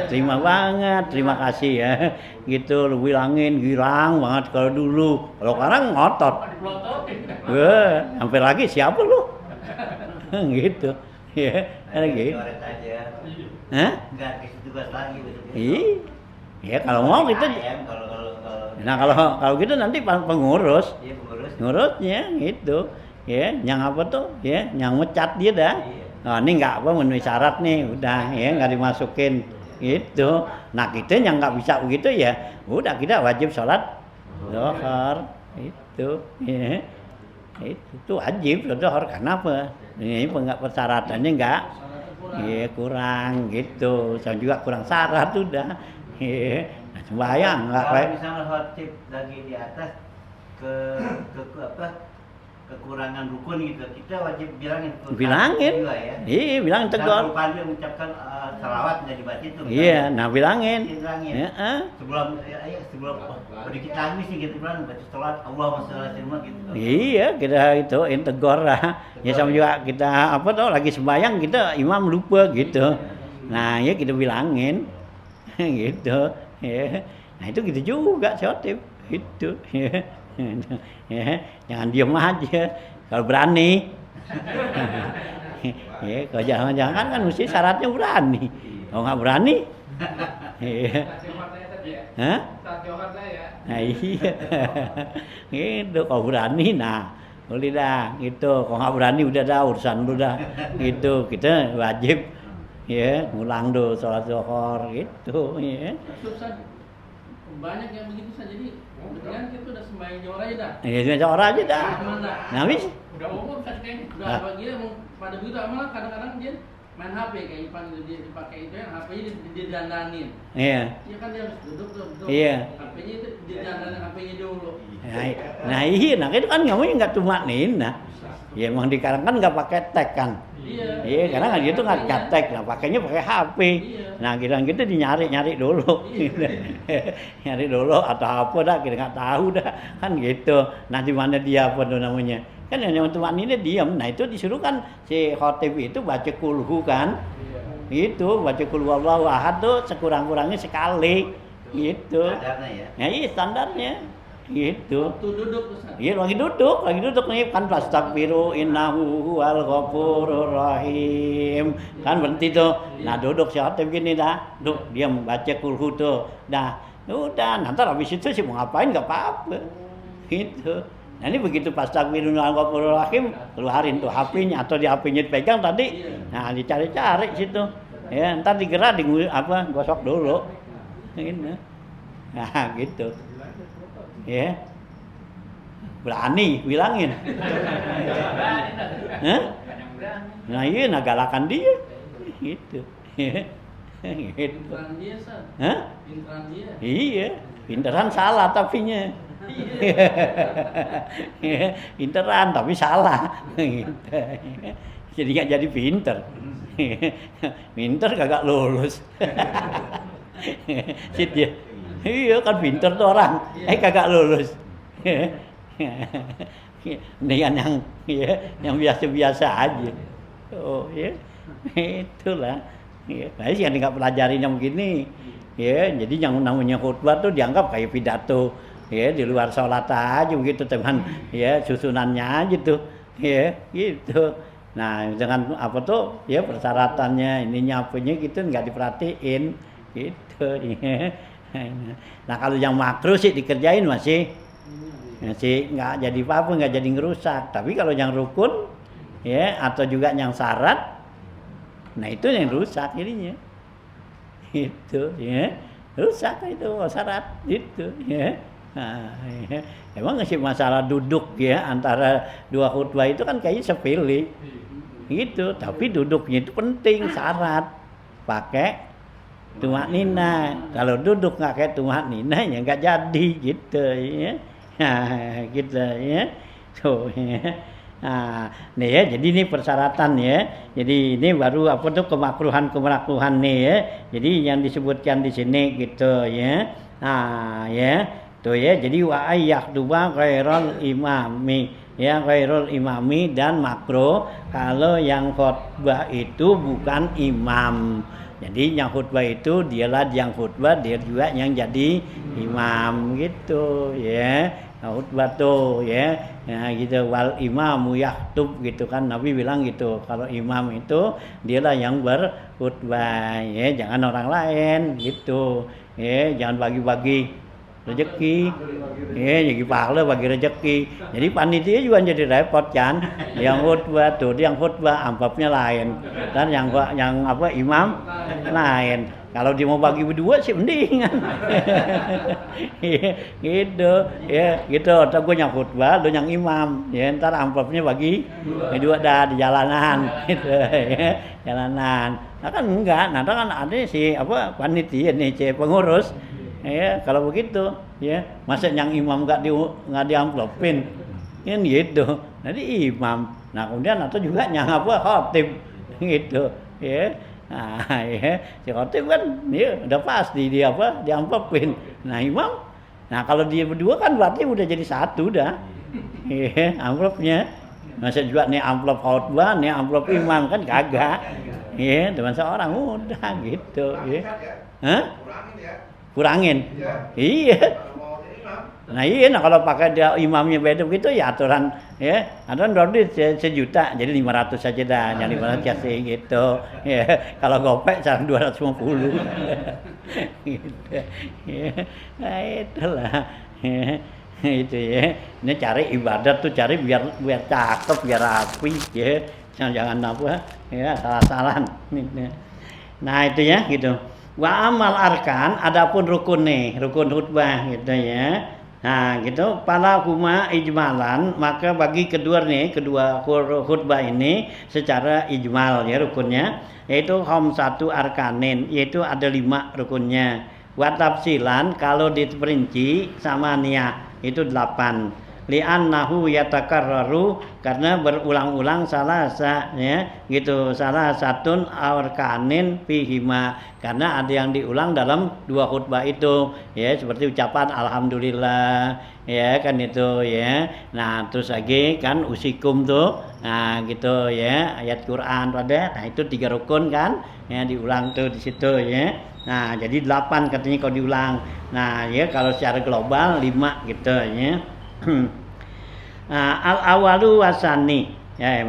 terima banget, terima kasih ya. Gitu lu bilangin girang banget kalau dulu. Kalau sekarang ngotot. Wah, hampir lagi siapa lu? Gitu. Ya, ada gitu. Coret aja. Hah? Enggak kasih tugas lagi betul. Iya. Ya kalau mau kita kalau nah kalau gitu nanti pengurus iya pengurus. ngurusnya gitu ya yang apa tuh ya yang mecat dia dah nah, ini nggak apa memenuhi syarat nih udah ya nggak dimasukin gitu nah kita yang nggak bisa begitu ya udah kita wajib sholat zuhur itu ya itu wajib zuhur karena apa ini persyaratannya nggak ya kurang gitu sama juga kurang syarat udah ya nah, sembahyang nggak Kalau kayak misalnya khotib lagi di atas ke apa kekurangan rukun gitu kita wajib bilangin juga ya. Iya bilangin tegur Dan dia mengucapkan salawat nggak dibaca itu iya nah bilangin bilangin ya, sebelum sedikit lagi sih kita bilang baca salat Allahumma sholli ala sayyidina gitu iya kita itu tegur lah ya sama juga kita apa tuh lagi sembahyang kita imam lupa gitu nah ya kita bilangin gitu ya nah itu gitu juga khotib itu ya. Ya, jangan diem aja kalau berani ya kalau jangan kan mesti syaratnya berani kalau nggak berani ya. Hah? Nah iya gitu kalau berani nah boleh dah gitu kalau nggak berani udah dah urusan lu dah gitu kita wajib ya ngulang tuh sholat zuhur gitu ya Ustaz, banyak yang begitu saja jadi dengan kita udah sembahyang jawab aja dah. ya cuma seorang aja dah Aman dah. nah habis Udah umum kan kayaknya. Udah apa gitu emang pada begitu malah kadang-kadang dia main HP kayak Ipan dia dipakai itu yang HP-nya dia dandanin. iya Iya kan dia harus duduk. Iya. HP-nya itu dia dandanin HP-nya dulu. nah iya nah itu kan kamu nggak tumakninah ya emang dikarang kan nggak pakai tag kan Iya. iya karena kan dia tuh nggak tag nah pakainya pakai HP Iya. nah kita dinyari dulu nyari dulu atau apa dah kita nggak tahu dah kan gitu nah di mana dia apa tuh namanya kan yang tumakninah diam nah itu disuruh kan si khotib itu baca kulhu kan itu baca kulhu Allahu ahad tuh sekurang-kurangnya sekali gitu Standarnya ya. nah iya standarnya gitu Waktu duduk Ustaz. iya lagi duduk nih kan fastaghfiru innahu huwal ghafurur rahim kan berhenti tuh nah duduk si khotib gini dah duduk diam baca kulhu tuh dah udah nanti habis itu sih mau ngapain nggak apa-apa gitu nah ini begitu fastaghfiru innahu ghafurur rahim keluarin tuh HP-nya atau di HP-nya dipegang tadi nah dicari-cari situ ya ntar digerak gosok dulu gitu nah gitu ya Berani bilangin. Berani dah. Hah? Kadang berani. Nah iya, nah galakan dia. Gitu. Gitu. Pinteran dia, San. Hah? Pinteran dia. Iya, pinteran salah tapinya. Pinteran tapi salah. Gitu. Jadi nggak jadi pinter. Pinter kagak lulus. Sit ya. Iya kan pinter tuh orang. Kagak lulus. Dengan yang biasa-biasa aja. Oh ya, itulah. Ya, nah, yang nggak pelajarin yang begini. Ya, jadi yang namanya khutbah tuh dianggap kayak pidato. Ya, di luar sholat aja gitu teman. Ya, susunannya aja tuh. Ya, gitu. Nah, dengan apa tuh? Ya, persyaratannya, ininya apanya gitu nggak diperhatiin. Gitu. Ya. Nah, kalau yang makruh sih dikerjain masih nggak jadi apa-apa, nggak jadi ngerusak. Tapi kalau yang rukun, ya, atau juga yang syarat, nah itu yang rusak jadinya. Itu, ya, rusak itu syarat, itu, ya. Nah, ya. Emang sih masalah duduk ya antara dua khutbah itu kan kayaknya sepele, gitu. Tapi duduknya itu penting, syarat, pakai tumak nina. Kalau duduk nggak kayak tumak nina ya nggak jadi, gitu, ya. Nah, gitu ya. Tuh ya. Nah, nih ya, jadi ini persyaratan ya. Jadi ini baru apa tuh kemakruhan nih ya. Jadi yang disebutkan di sini gitu ya. Nah, ya. Tuh ya, jadi wa ayyakduba ghairul imami. Ya, ghairul imami dan makruh kalau yang khutbah itu bukan imam. Jadi yang khutbah itu dialah yang khutbah, dia juga yang jadi imam gitu ya. Khutbah tuh ya. Nah gitu, wal imamu yahtub gitu kan, Nabi bilang gitu. Kalau imam itu dialah yang berkhutbah ya, jangan orang lain gitu. Ya, jangan bagi-bagi rezeki. Ya, jadi pahala bagi rezeki. Jadi panitia juga jadi repot kan. Yang khutbah tuh, yang khutbah amplopnya lain. Dan yang apa imam lain. Kalau dia mau bagi berdua sih mendingan. Gitu, ya, gitu. Atau gue yang khutbah, lu yang imam. Ya, ntar amplopnya bagi dua dah di jalanan, gitu. Ya, jalanan. Nah kan enggak, nah kan ada sih apa panitia nih, pengurus. Ya, kalau begitu, ya, masa yang imam nggak diamplopin, kan gitu. Nanti imam. Nah kemudian atau juga yang apa khotib, gitu, ya. Nah, ya, si khotib kan dia udah pasti dia apa diamplopin. Nah imam, nah kalau dia berdua kan berarti udah jadi satu dah, ya, amplopnya. Masa juga nih amplop khotbah, nih amplop imam kan kagak, ya, cuma seorang udah gitu, ya. Hah? Kurangin. Iya. Nah iya, nah kalau pakai dia imamnya beda begitu ya aturan ya, aturan berarti sejuta jadi 500 saja dah, yang 500 kasih gitu. Ya, kalau gopek sekarang 250. Gitu. Ya. Nah itulah. Ya. Itu ya. Ini cari ibadat tuh cari biar cakep, biar rapi ya. Jangan apa ya salah-salahan. Nah itu ya gitu. Wa amal arkan, adapun rukun nih, rukun khutbah gitu ya. Nah gitu, pala huma ijmalan, maka bagi kedua khutbah ini secara ijmal ya rukunnya, yaitu khamsatu arkanin, yaitu ada 5 rukunnya. Wa tafsilan kalau diperinci sama niat itu 8. Li'annahu yatakarraru karena berulang-ulang salah satun arkanin fihima karena ada yang diulang dalam 2 khutbah itu ya seperti ucapan alhamdulillah ya kan itu ya. Nah terus lagi kan usikum tuh nah gitu ya ayat Quran pada nah itu 3 rukun kan ya diulang tuh di situ ya. Nah jadi 8 katanya kalau diulang. Nah ya kalau secara global 5 gitu ya. Al awalu wasani ya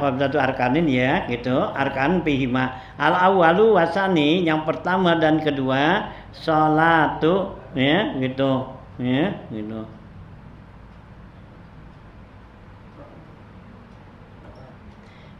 kalau satu arkanin ya gitu arkan pihima al awalu wasani yang pertama dan kedua sholatu ya gitu ya gitu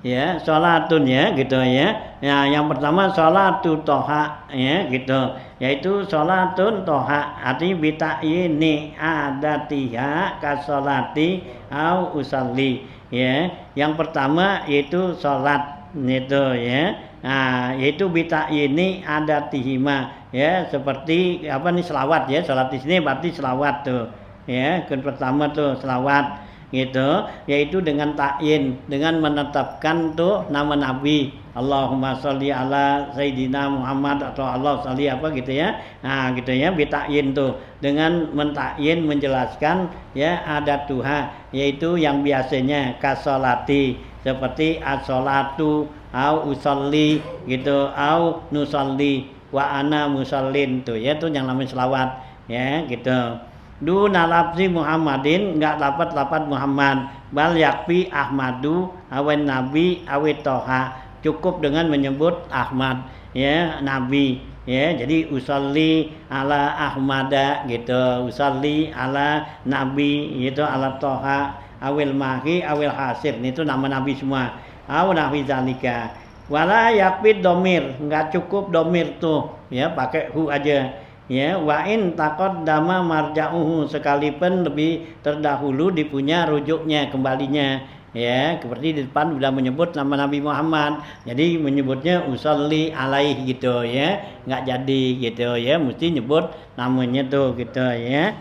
ya sholatun ya gitu ya. Nah, yang pertama sholatu toha ya gitu, yaitu sholatun toha artinya bita'yini adatiha kasolati au usalli ya. Yang pertama yaitu sholat gitu ya. Nah, yaitu bita'yini adatihima ya, seperti apa nih selawat ya. Sholat di sini berarti selawat tuh ya. Yang pertama tuh selawat gitu, yaitu dengan ta'yin, dengan menetapkan tuh nama Nabi, Allahumma sholli ala Sayyidina Muhammad atau Allah sholli apa gitu ya. Nah gitu ya, bita'yin tuh dengan mentakyin menjelaskan ya adat Tuhan, yaitu yang biasanya kasolati seperti as-sholatu au usolli gitu, au nusolli wa ana musallin tuh ya, tuh yang namanya selawat ya gitu. Duna lafzi Muhammadin, enggak lafaz Muhammad, bal yakfi Ahmadu awen Nabi awet Toha, cukup dengan menyebut Ahmad ya, Nabi ya. Jadi usolli ala Ahmada gitu, usolli ala Nabi gitu, ala Toha awil mahi awil hasir, itu nama Nabi semua. Au nahi zalika. Wala yakfi domir, enggak cukup domir tuh ya, pakai hu aja ya. Wa in taqaddama marja'uhu, sekalipun lebih terdahulu dipunya rujuknya, kembalinya ya, seperti di depan sudah menyebut nama Nabi Muhammad, jadi menyebutnya usolli alaih gitu ya, nggak jadi gitu ya, mesti nyebut namanya tuh gitu ya.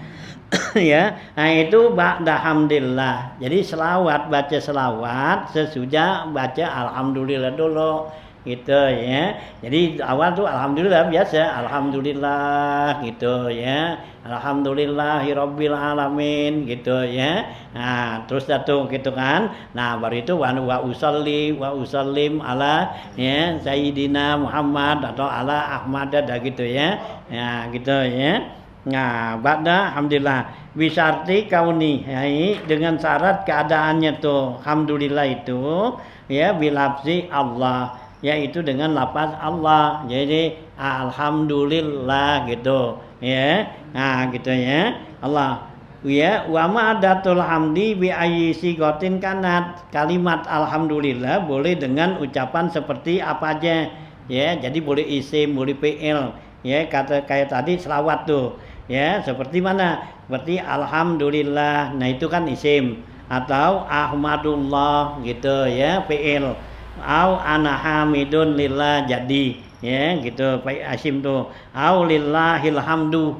Ya, nah itu ba'da hamdillah, jadi selawat, baca selawat sesudah baca alhamdulillah dulu gitu ya. Jadi awal tuh alhamdulillah biasa, alhamdulillah gitu ya, alhamdulillahirabbil alamin gitu ya. Nah terus datu gitu kan, nah baru itu wa usolli wa usallim ala ya Sayyidina Muhammad atau ala Ahmad dah gitu ya. Nah gitu ya. Nah ba'da alhamdulillah bisarti kauni ya, dengan syarat keadaannya tuh alhamdulillah itu ya, bilafzi Allah, yaitu dengan lafaz Allah, jadi alhamdulillah gitu ya. Nah gitu ya, Allah ya. Wa ma'adatul hamdi bi ayyi sigotin kanat, kalimat alhamdulillah boleh dengan ucapan seperti apa aja ya, jadi boleh isim, boleh fi'il ya, kata kayak tadi selawat tuh ya, seperti mana, seperti alhamdulillah, nah itu kan isim, atau ahmadullah gitu ya, fi'il, au ana hamidun lillah jadi ya gitu, Pak Asim tuh, au lillahil hamdu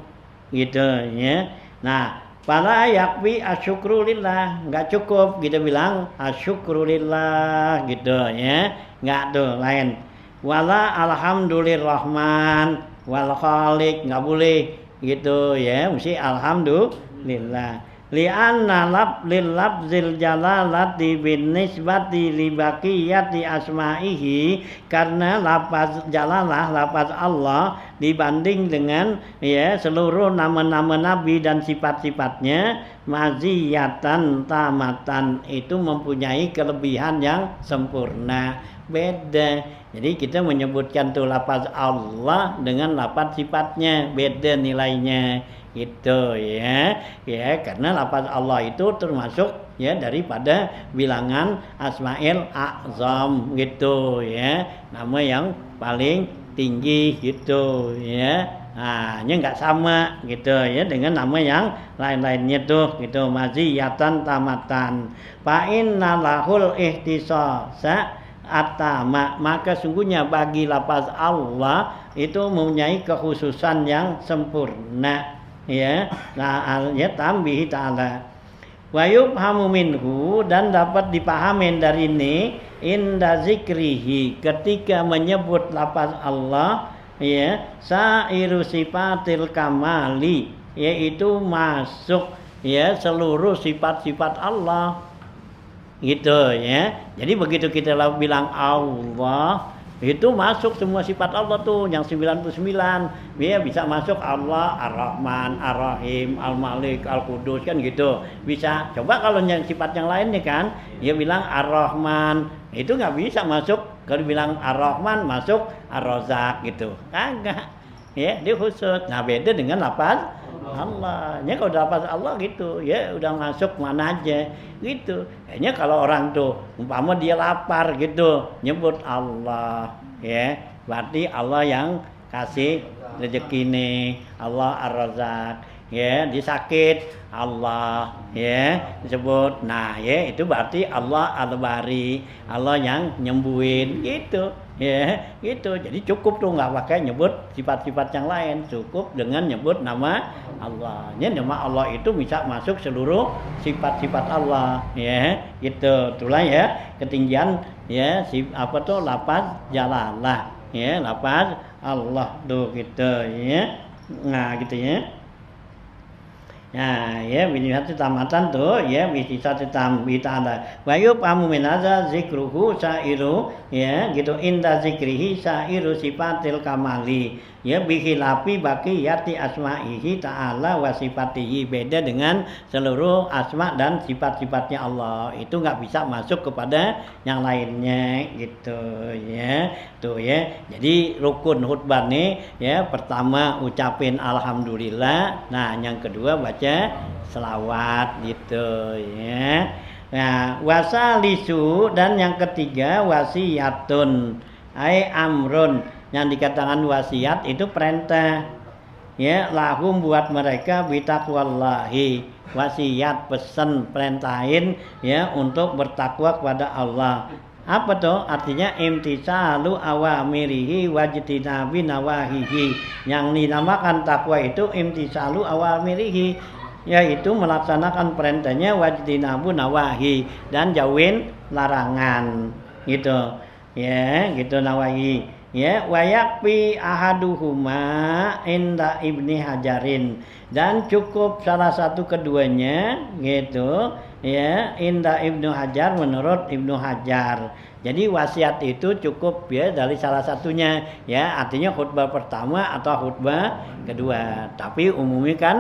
gitu ya. Nah fala yakfi asyukru lillah, enggak cukup kita bilang asyukru lillah gitu ya, enggak tuh, lain. Wala alhamdulillahirrahman wal khaliq, enggak boleh gitu ya, mesti alhamdulillah. Li'anna lil lafzil jalalati bin nisbati li baqiyati asma'ihi, karena lafaz jalalah, lafaz Allah dibanding dengan ya seluruh nama-nama Nabi dan sifat-sifatnya, maziyatan tamatan, itu mempunyai kelebihan yang sempurna, beda. Jadi kita menyebutkan tuh lafaz Allah dengan lafaz sifatnya beda nilainya gitu ya. Ya, karena lafaz Allah itu termasuk ya daripada bilangan Asmaul A'zam gitu ya, nama yang paling tinggi gitu ya. Nah, nya enggak sama gitu ya dengan nama yang lain-lainnya tuh gitu, maziyatan tamatan. Fa inna lahul ihtisasa atama, maka sungguhnya bagi lafaz Allah itu mempunyai kekhususan yang sempurna ya. Nah ya tambihi ta'ala wa yubhamu minhu, dan dapat dipahamin dari ini inda zikrihi, ketika menyebut lafaz Allah ya, sairu sifatil kamali, yaitu masuk ya seluruh sifat-sifat Allah gitu ya. Jadi begitu kita bilang Allah, itu masuk semua sifat Allah tuh yang 99 ya, bisa masuk Allah Ar-Rahman, Ar-Rahim, Al-Malik, Al-Qudus kan gitu bisa. Coba kalau yang sifat yang lain nih kan, dia bilang Ar-Rahman, itu nggak bisa masuk. Kalau bilang Ar-Rahman masuk Ar-Razak gitu, kagak ya, dia khusus. Nah beda dengan lafaz Allah. Ya kalau udah lafaz Allah gitu, ya udah masuk mana aja gitu. Kayaknya kalau orang tuh umpama dia lapar gitu, nyebut Allah, ya berarti Allah yang kasih rezeki nih, Allah Ar-Razzaq. Ya, dia sakit Allah, ya disebut. Nah, ya itu berarti Allah Al-Bari, Allah yang nyembuhin gitu. Ya, gitu. Jadi cukup tuh nggak pakai nyebut sifat-sifat yang lain, cukup dengan nyebut nama Allah. Ya, nama Allah itu bisa masuk seluruh sifat-sifat Allah, ya. Gitu. Itulah ya ketinggian ya apa tuh lafaz jalalah, ya, lafaz Allah tuh gitu ya. Nah, gitu ya. Nah, ya satu tamatan tuh ya satu tambita ada. Wa yufamu min hadza zikruhu sairu ya gitu inda zikrihi sairu sifatil kamali. Ya bihilafi baqiyati asma'ihi ta'ala wa sifatihi, beda dengan seluruh asma dan sifat-sifatnya Allah. Itu nggak bisa masuk kepada yang lainnya gitu ya. Tuh ya. Jadi rukun khutbah nih ya pertama ucapin alhamdulillah. Nah, yang kedua baca selawat gitu ya. Nah, wasalisu dan yang ketiga wasiyatun ai amrun. Yang dikatakan wasiat itu perintah ya lahum buat mereka bitaqwallahi, wasiat pesan perintahin ya untuk bertakwa kepada Allah. Apa tuh artinya? Imtisalu awamirihi wajtinabi nawahihi. Yang dinamakan takwa itu imtisalu awamirihi, yaitu melaksanakan perintahnya, wajtinabu nawahi, dan jauhin larangan gitu ya, gitu nawahi ya. Wayakfi ahaduhuma inda Ibni Hajarin, dan cukup salah satu keduanya gitu ya inda Ibnu Hajar, menurut Ibnu Hajar. Jadi wasiat itu cukup ya dari salah satunya ya, artinya khutbah pertama atau khutbah kedua. Tapi umumnya kan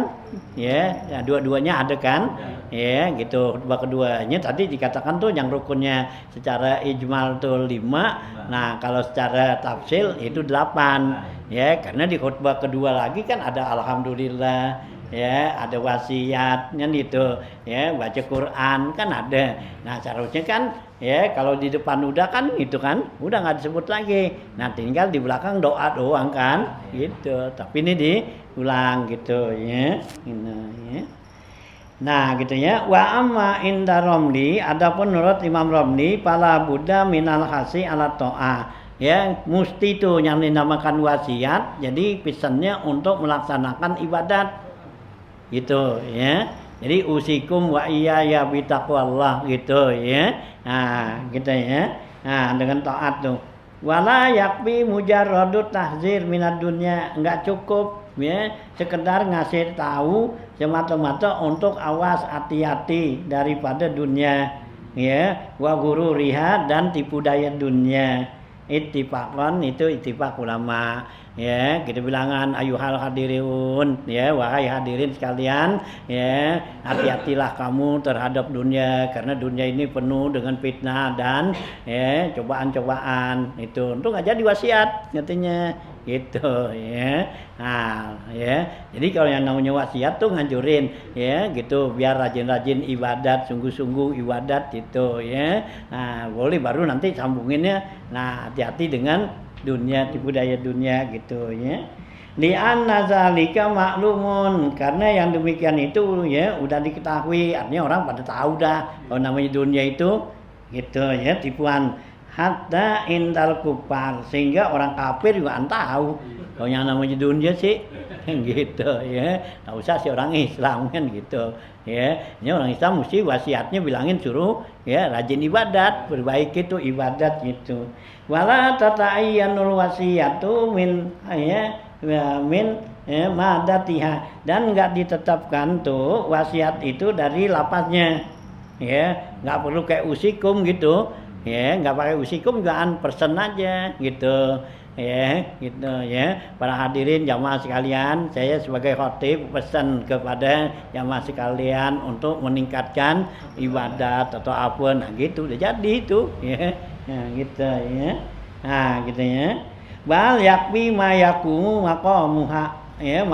ya dua-duanya ada kan ya gitu. Khutbah keduanya tadi dikatakan tuh yang rukunnya secara ijmal tuh 5. Nah, kalau secara tafsil itu 8 ya, karena di khutbah kedua lagi kan ada alhamdulillah ya, ada wasiatnya gitu ya, baca Quran kan ada. Nah, seharusnya kan ya kalau di depan udah kan itu kan udah nggak disebut lagi. Nah, tinggal di belakang doa doang kan gitu. Tapi ini diulang gitu ya. Ini ya. Nah, gitu ya. Wa amma inda Romli, adapun menurut Imam Romli, pala Buddha minal khasi ala to'ah. Ya, mesti itu yang dinamakan wasiat. Jadi pesannya untuk melaksanakan ibadat. Gitu ya. Jadi usikum wa iyaya bitaqwallah gitu ya. Nah, gitu ya. Nah, dengan taat tuh. Wala yakfi mujarradut tahzir minad dunya, enggak cukup ya sekedar ngasih tahu semata-mata untuk awas hati-hati daripada dunia ya, wa gururiha, dan tipu daya dunia. Ittifaqan itu ittifaq ulama ya, kita bilangan ayuhal hadirin ya, wahai hadirin sekalian ya, hati-hatilah kamu terhadap dunia, karena dunia ini penuh dengan fitnah dan ya cobaan-cobaan. Itu untuk nggak jadi wasiat katanya gitu ya. Nah ya, jadi kalau yang namanya wasiat tuh nganjurin ya gitu, biar rajin-rajin ibadat, sungguh-sungguh ibadat gitu ya. Nah boleh baru nanti sambunginnya. Nah hati-hati dengan dunia, tipu daya dunia gitu ya. Li'anna zalika maklumun, karena yang demikian itu ya udah diketahui, artinya orang pada tahu dah kalau namanya dunia itu gitu ya, tipuan. Hatta indal kufar, sehingga orang kafir juga tahu kalau yang namanya dunia sih gitu ya. Nggak usah si orang Islam kan gitu ya. Ini orang Islam mesti wasiatnya bilangin suruh ya rajin ibadat, perbaiki itu ibadat gitu. Wala tata'ayyanul wasiyatu min ya min ya, madatiha, dan enggak ditetapkan tuh wasiat itu dari lapasnya ya, enggak perlu kayak usikum gitu ya, enggak pakai usikum juga persen aja gitu ya, gitu ya. Para hadirin jamaah sekalian, saya sebagai khatib pesan kepada jamaah sekalian untuk meningkatkan ibadat atau apa, nah gitu udah jadi itu ya. Nah gitu ya. Nah gitu ya. Bal yakfi ma yakumu maqamuha ya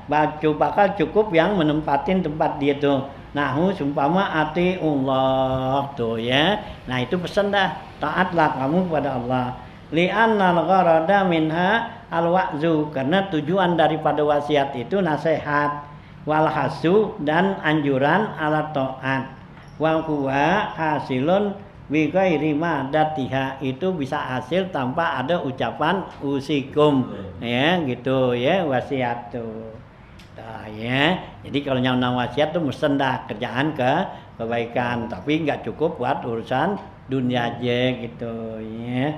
baju bakal cukup yang menempatin tempat dia tuh. Nahu sumpama ati Allah tuh ya. Nah itu pesan dah, taatlah kamu kepada Allah. Li'annal gharada minha al-wa'zu, karena tujuan daripada wasiat itu nasihat, wal hasu dan anjuran ala taat. Wa huwa hasilun bi ghairi madatiha, itu bisa hasil tanpa ada ucapan usikum ya gitu ya wasiat tuh. Nah, ya. Jadi kalau nyamang wasiat tuh mesti dah kerjaan kebaikan, tapi nggak cukup buat urusan dunia aja gitu ya.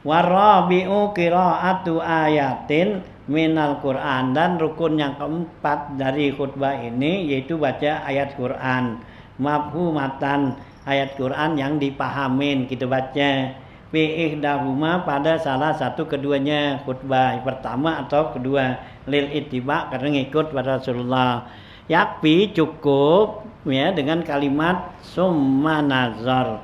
Warabi'u qira'atu ayatin minal Qur'an, dan rukun yang keempat dari khutbah ini yaitu baca ayat Qur'an. Mafhumatan, ayat Quran yang dipahamin kita baca. Fi ihdahuma, pada salah satu keduanya khutbah, pertama atau kedua. Lil ittiba, karena ngikut pada Rasulullah. Yakfi, cukup ya dengan kalimat summa nazar,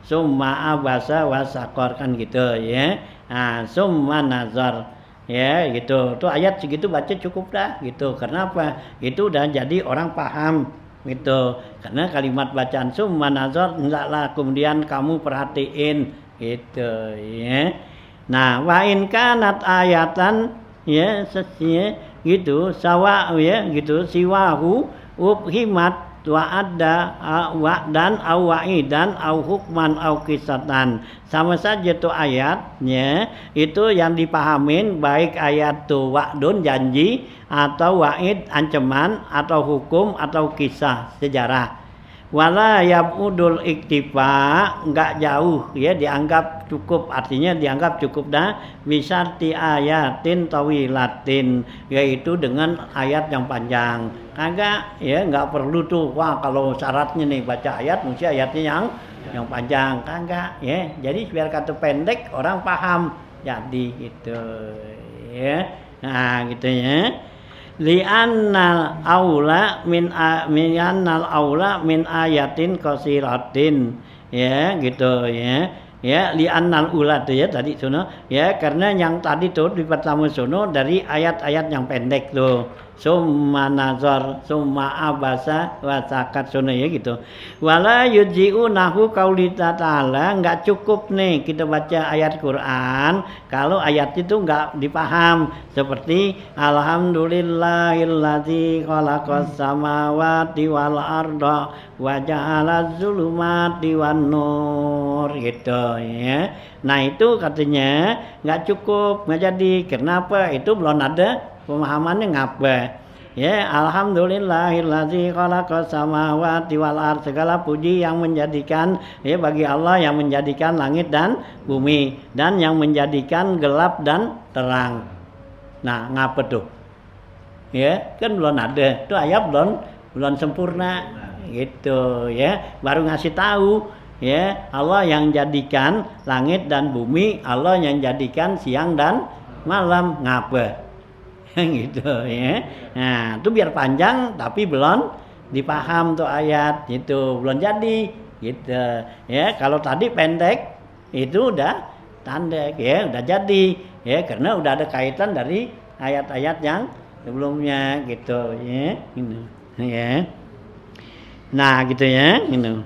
summa abasa wasakor, kan gitu ya. Nah, summa nazar ya gitu. Tuh ayat segitu baca cukup dah gitu. Karena apa? Itu udah jadi orang paham gitu. Karena kalimat bacaan summa nazar hendaklah kemudian kamu perhatiin gitu ya. Nah, wa in kanat ayatan ya sesuai gitu sawa ya gitu siwahu ubhimat wa ada wa dan au wa'idan au hukman au kisatan, sama saja tuh ayatnya itu yang dipahamin baik ayat tuh wa'dun janji atau wa'id ancaman atau hukum atau kisah sejarah. Wala yabudul iktifa, enggak jauh ya, dianggap cukup, artinya dianggap cukup dah bisarti ayatin tawilatin, yaitu dengan ayat yang panjang. Kagak ya, enggak perlu tuh wah kalau syaratnya nih baca ayat mesti ayatnya yang panjang, kagak ya. Jadi biar kata pendek orang paham, jadi itu ya. Nah gitu ya. Li'annal aula min ayatin qasiratin ya gitu ya. Ya li'annal ula tuh ya tadi sono ya, karena yang tadi tuh di pertama sono dari ayat-ayat yang pendek tuh. Summa nazar, summa abasa wa sakat sono ya gitu. Wala yuji'u nahu qaulita ta'ala, enggak cukup nih kita baca ayat Quran kalau ayat itu enggak dipaham, seperti alhamdulillahilladzi khalaqas samawati wal arda wa ja'alaz zulumati wan nur gitu ya. Nah itu katanya enggak cukup, enggak jadi. Kenapa? Itu belum ada pemahamannya ngapa ya. Alhamdulillahilladzi khalaqas samawati wal ardh, segala puji yang menjadikan ya bagi Allah yang menjadikan langit dan bumi dan yang menjadikan gelap dan terang. Nah ngapa tuh ya, kan belum ada tuh ayat, belum sempurna gitu ya. Baru ngasih tahu ya Allah yang jadikan langit dan bumi, Allah yang jadikan siang dan malam, ngapa gitu ya. Nah itu biar panjang tapi belum dipaham tuh ayat itu, belum jadi gitu ya. Kalau tadi pendek itu udah tandek ya, udah jadi ya, karena udah ada kaitan dari ayat-ayat yang sebelumnya gitu ya gitu ya. Nah gitu ya gitu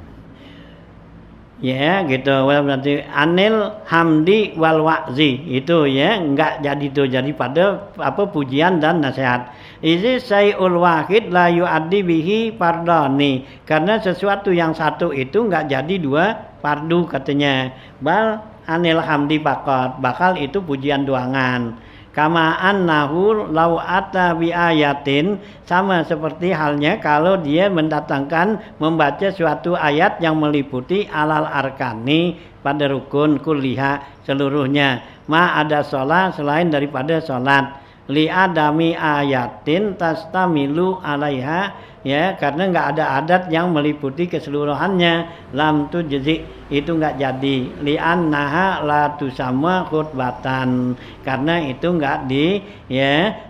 ya gitu. Berarti anil hamdi wal wa'zi itu ya enggak jadi tuh, jadi pada apa pujian dan nasihat. Izi sayul wahid la yu'addi bihi fardani, karena sesuatu yang satu itu enggak jadi dua fardu katanya. Bal anil hamdi faqat, bakal itu pujian doangan. Kama annahu law ata bi ayatin, sama seperti halnya kalau dia mendatangkan membaca suatu ayat yang meliputi alal arkani pada rukun kulliha seluruhnya, ma ada sholat selain daripada sholat, li adami ayatin tastamilu alaiha ya, karena nggak ada adat yang meliputi keseluruhannya. Lam tujzi, itu nggak jadi. Li'annaha la tusamma khutbatan, karena itu nggak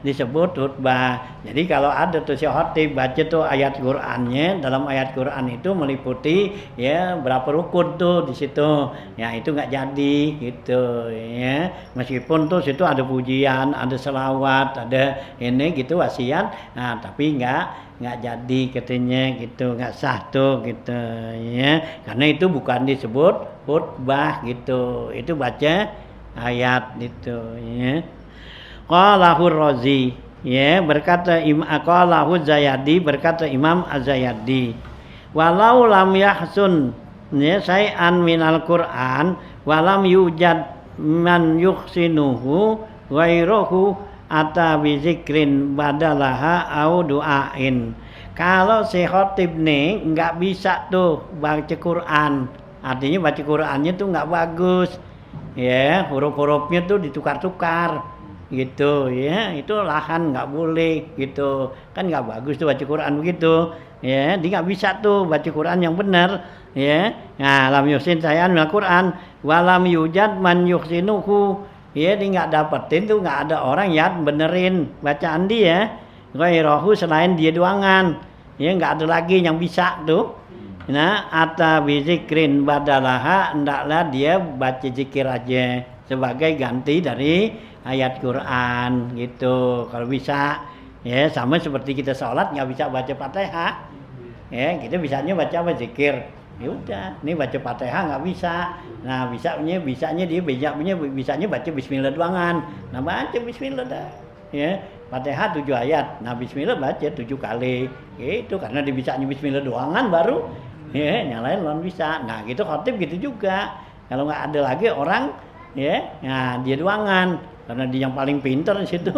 disebut khutbah. Jadi kalau ada tuh si khatib baca tuh ayat Qur'annya, dalam ayat Qur'an itu meliputi ya berapa rukun tuh di situ. Ya itu nggak jadi gitu ya. Meskipun tuh situ ada pujian, ada selawat, ada ini gitu wasiat. Nah, tapi nggak jadi katanya gitu, nggak sah tuh gitu ya, karena itu bukan disebut khutbah gitu, itu baca ayat gitu ya. Qalahu Razi ya, berkata qalahu Zayadi, berkata Imam Az-Zayadi, walau lam yahsun ya say'an minal Qur'an walam yujad man yuhsinuhu ghairuhu ata bizikrin badalaha au du'ain. Kalau si khatib nih nggak bisa tuh baca Quran, artinya baca Qurannya tuh nggak bagus ya, huruf-hurufnya tuh ditukar-tukar gitu ya, itu lahan nggak boleh gitu kan, nggak bagus tuh baca Quran begitu ya, dia nggak bisa tuh baca Quran yang benar ya. Nah, lam yusin sayan al Quran walam yujad man yuhsinuhu ya, dia nggak dapetin tuh, nggak ada orang yang benerin bacaan dia ghairahu, selain dia doangan ya, nggak ada lagi yang bisa tuh. Nah, ata bizikrin badalaha, hendaklah dia baca zikir aja sebagai ganti dari ayat Quran gitu kalau bisa ya. Sama seperti kita sholat nggak bisa baca Fatihah ya, kita bisanya baca apa, zikir. Ya udah, ini baca Fatihah nggak bisa. Nah, bisanya dia bisanya baca bismillah doangan. Nah, baca bismillah dah. Ya, Fatihah 7 ayat. Nah, bismillah baca 7 kali. Gitu, karena dia bisanya bismillah doangan baru ya, yang lain belum bisa. Nah, gitu khatib gitu juga. Kalau nggak ada lagi orang ya, nah dia doangan karena dia yang paling pintar di situ.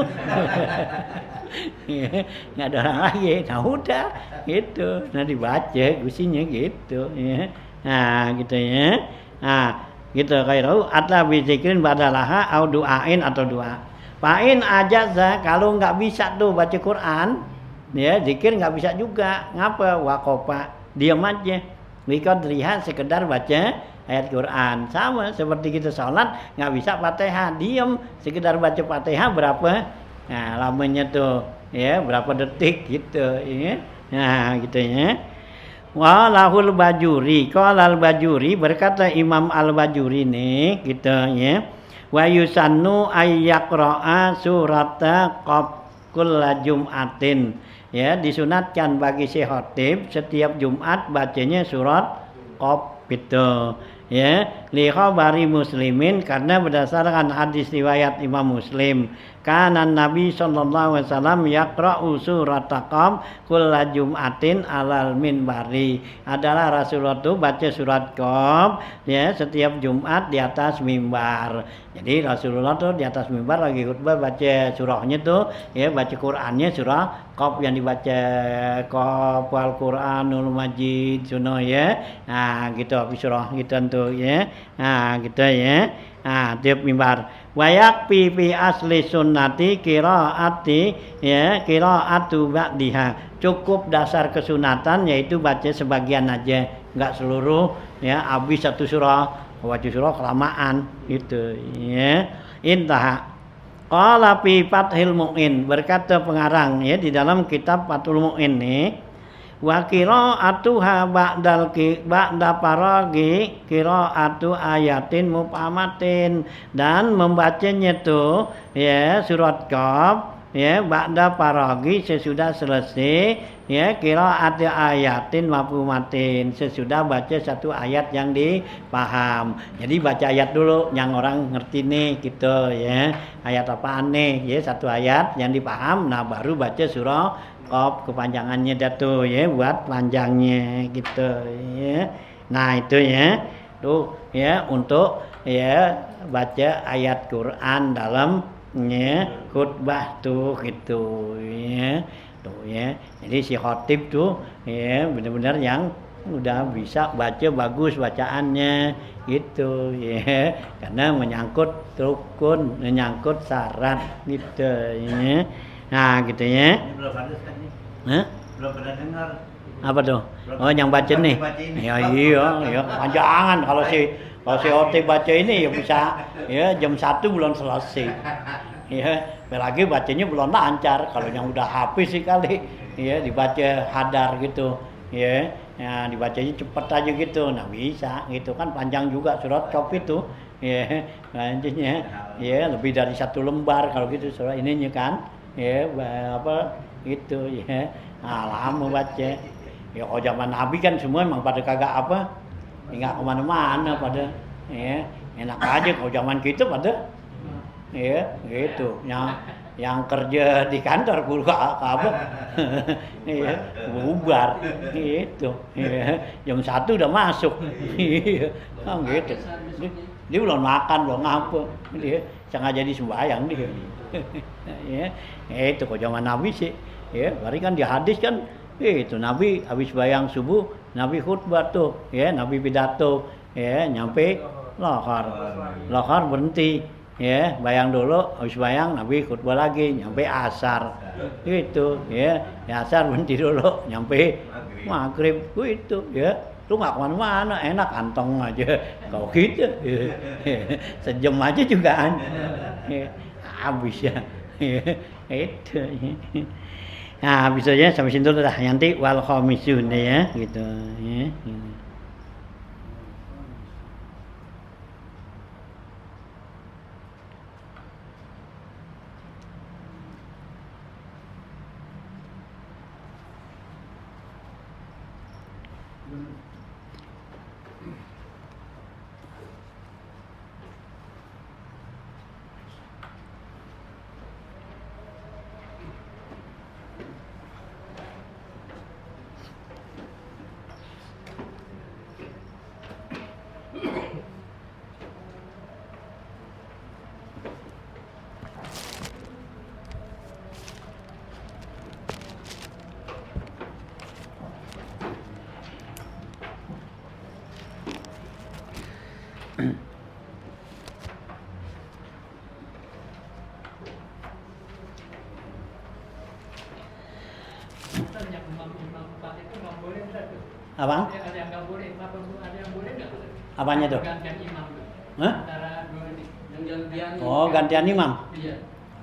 Nggak ada orang lagi, nah udah gitu, nah dibaca gusinya gitu ya. Nah gitu ya, nah gitu kayak atla bizikrin badalaha au du'ain, atau doa. Fa'in ajaza, kalau nggak bisa tuh baca Quran ya, zikir nggak bisa juga, ngapa? Waqofa, diam aja, lihat sekedar baca ayat Quran. Sama seperti kita sholat nggak bisa Fatihah, diam sekedar baca Fatihah berapa, nah lamanya tuh ya berapa detik gitu ya. Nah gitu ya. Walahul Bajuri, qala al-Bajuri, berkata Imam al-Bajuri nih gitu ya, wa yusannu ayyaqra'a surata kulla jum'atin ya, disunatkan bagi si khatib setiap Jumat bacanya surat Qaf gitu ya, li khabari Muslimin, karena berdasarkan hadis riwayat Imam Muslim, kana Nabi sallallahu alaihi wasallam yaqra'u surat Qaf kulla jum'atin alal minbari, adalah Rasulullah itu baca surat Qaf ya setiap Jumat di atas mimbar. Jadi Rasulullah tuh di atas mimbar lagi khutbah baca surahnya tuh ya, baca Qur'annya surah Qaf yang dibaca, Qaf wal Qur'anul Majid suno ya. Nah gitu habis surah gitu tuh ya. Nah gitu ya. Nah tiap mimbar. Wayakfi fi asli sunnati qiraati ya, qiraatu ba'diha. Cukup dasar kesunatan yaitu baca sebagian aja, enggak seluruh ya, habis satu surah. Baca surah kelamaan gitu ya. Intah. Qala fi Fathil Mu'in, berkata pengarang ya di dalam kitab Fathul Mu'in nih, wa qira'atuha ba'da faragi qira'atu ayatin mufhamatin, dan membacanya tuh ya surat Qaf ya ba'da faragi, sesudah selesai ya, qira'atu ayatin mafhumatin, sesudah baca satu ayat yang dipaham. Jadi baca ayat dulu yang orang ngerti nih gitu ya, ayat apaan nih ya, satu ayat yang dipaham, nah baru baca surah Qaf kepanjangannya datu ya, buat panjangnya gitu ya. Nah itu ya tuh ya, untuk ya baca ayat Quran dalam ya khutbah tuh gitu ya. Tuh ya. Jadi si khatib tuh ya benar-benar yang udah bisa baca bagus bacaannya gitu ya, karena menyangkut rukun, menyangkut syarat gitu ya. Nah gitu ya. Ini belum hadis kan nih? Hah? belum pernah dengar. Apa tuh? Oh, yang baca nih. Baca ini. Ya iya, ya panjangan kalau si Oti baca ini ya bisa ya jam 1 belum selesai. Ya, apalagi bacanya belum lancar. Kalau yang udah habis sih kali ya dibaca hadar gitu. Ya, ya dibacanya cepet aja gitu. Nah, bisa gitu kan panjang juga surat Qaf itu. Ya, lanjutnya ya lebih dari 1 lembar kalau gitu surat ininya kan. Ya, apa gitu ya. Nah, lama baca. Ya kalau zaman Nabi kan semua emang pada kagak apa, nggak kemana-mana pada, ya enak aja. Kalau zaman kita pada, ya gitu. Yang kerja di kantor guru apa, ya bubar, gitu. Ya, jam 1 udah masuk, iya, kan gitu. Dia belum makan, belum ngapa, dia sengaja di sembahyang dia. Ya, itu kalau zaman Nabi sih, ya, berarti kan di hadis kan. Itu Nabi habis bayang subuh, Nabi khutbah tuh, ya Nabi pidato, ya nyampe lohar berhenti, ya bayang dulu, habis bayang Nabi khutbah lagi, nyampe asar, itu, ya asar berhenti dulu, nyampe maghrib, itu, ya lu nggak kemana-mana, enak kantong aja, kau gitu, sejam aja juga habis ya, itu. Nah, bisa aja sampai situ dah nanti wal khamisun ya gitu ya. Yang imam empat itu nggak boleh tuh. Abang? Ada yang nggak boleh, ada yang boleh nggak? Apanya tuh? Gantian imam tuh. Hah? Antara dua ini. Yang gantian. Oh, gantian imam. Iya.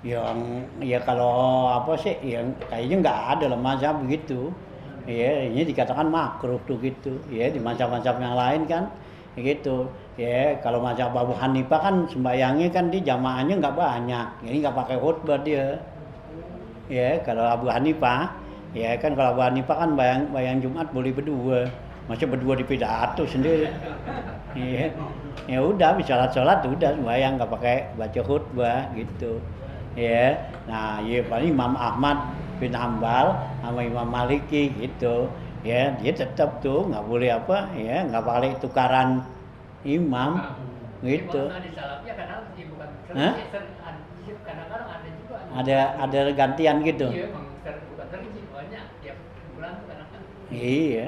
Yang ya kalau apa sih yang kayaknya nggak ada lah mazhab begitu. Ya, ini dikatakan makruh tuh gitu. Ya, di mazhab-mazhab yang lain kan gitu. Ya, kalau mazhab Abu Hanifah kan sembayangnya kan di jamaahnya nggak banyak. Ini nggak pakai khutbah dia. Ya, kalau Abu Hanifah, ya kan kalau Abu Hanifah kan bayang Jumat boleh berdua. Masa berdua di pidato sendiri. Ya, ya udah bisa sholat udah sembayang nggak pakai baca khutbah gitu. Ya, nah ya paling Imam Ahmad bin Hambal sama Imam Maliki gitu. Ya, dia tetap tuh nggak boleh apa ya nggak boleh tukaran imam gitu. Di salafnya kadang bukan Hah? kadang-kadang ada juga. Ada gantian gitu. Iya, emang bukan terisi banyak tiap bulan tuh kadang-kadang. Iya,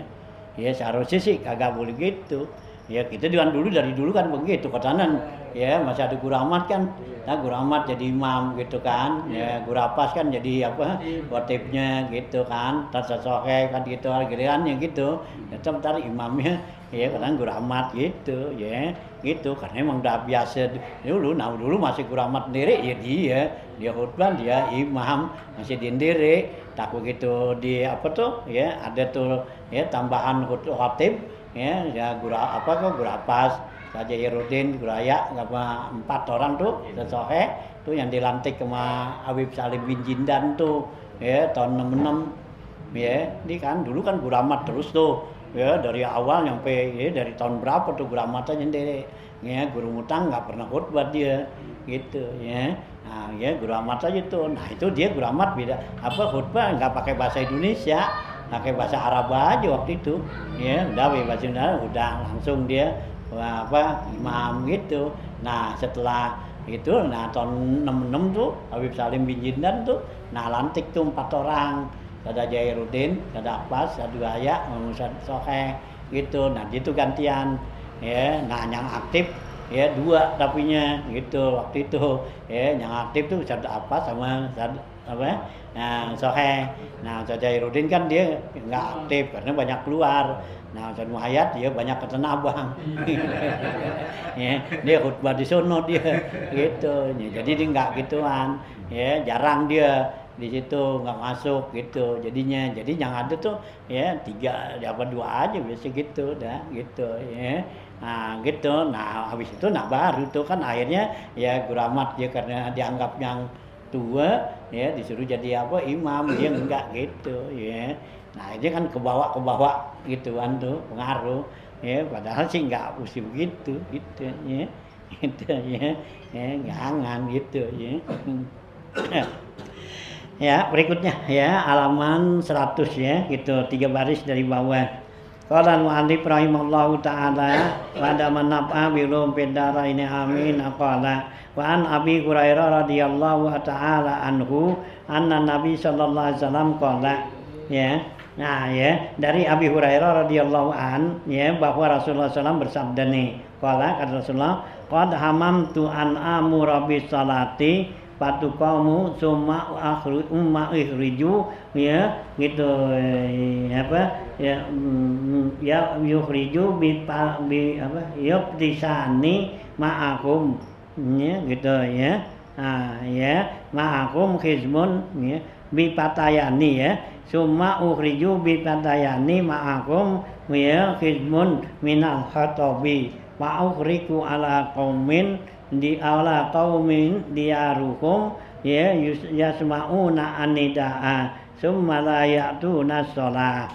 ya seharusnya sih kagak boleh gitu. Ya kita juga dulu dari dulu kan begitu katanan. Ya masih ada Guru Ahmad kan, nah Guru Ahmad jadi imam gitu kan, ya Guru Apas kan jadi apa, khotibnya gitu kan, Tasa Sohe kan gitu, gilirannya gitu, tetap tadi imamnya, ya kadang Guru Ahmad gitu, ya gitu, karena emang udah biasa dulu, nah dulu masih Guru Ahmad sendiri, ya dia khutbah, dia imam, masih dindiri, tak begitu di apa tuh, ya ada tuh, ya tambahan khotib, ya Guru apa kok Guru Apas. Saja Irudin, Guraya, sama 4 orang tuh, Sohe, tuh yang dilantik sama Habib Salim bin Jindan tuh, ya tahun 66, ya, ini kan dulu kan Guru Ahmad terus tuh, ya dari awal sampai ya dari tahun berapa tuh Guru Ahmad aja sendiri, ya Guru Mutang nggak pernah khutbah dia, gitu, ya, nah ya Guru Ahmad aja tuh, nah itu dia Guru Ahmad beda, apa khutbah nggak pakai bahasa Indonesia, pakai bahasa Arab aja waktu itu, ya udah bahasa Indonesia udah langsung dia apa imam gitu. Nah setelah itu nah tahun 66 tuh Habib Salim bin Jindan tuh nah lantik tuh 4 orang, ada Jairuddin, ada Abbas, ada Gaya, Musa Sohe gitu. Nah itu gantian ya. Nah yang aktif ya 2 tapinya gitu waktu itu ya, yang aktif tuh Ustaz Abbas sama Ustaz apa? Nah, Sohe. Nah, Ustaz Jairuddin kan dia nggak aktif karena banyak keluar. Nah, Ustaz Muhayyad dia banyak ke Tanah Abang. Ya, dia khutbah di sono dia gitu. Ya, jadi dia nggak gituan. Ya, jarang dia di situ nggak masuk gitu. Jadinya jadi yang ada tuh ya 3 apa 2 aja biasa gitu dah gitu ya. Nah, gitu. Nah, habis itu baru tuh kan akhirnya ya Guramat dia karena dianggap yang tua ya disuruh jadi apa imam dia enggak gitu ya. Nah dia kan ke bawah gituan tuh pengaruh ya padahal sih enggak mesti begitu gitu ya gitu ya jangan gitu ya. Ya berikutnya ya halaman 100 ya gitu 3 baris dari bawah. Qala al-mu'allif rahimallahu ta'ala wa daman naf'a bi ulum fid dharain amin qala wa an Abi Hurairah radhiyallahu ta'ala anhu anna Nabi sallallahu alaihi wasallam qala ya. Nah ya dari Abi Hurairah radhiyallahu an ya bahwa Rasulullah SAW bersabda nih qala kata Rasulullah qad hamamtu an amura bis salati patukamu summa ikhriju ya gitu apa ya ya yukhriju bi apa yubtisani ma'akum ya gitu ya. Nah ya ma'akum khizmun ya bi patayani ya summa ukhriju bi patayani ma'akum ya khizmun minal khatabi wa ukhriku ala qaumin di ala qaumin diarukum ya yasmauna anidaa summa la ya'tuna shalah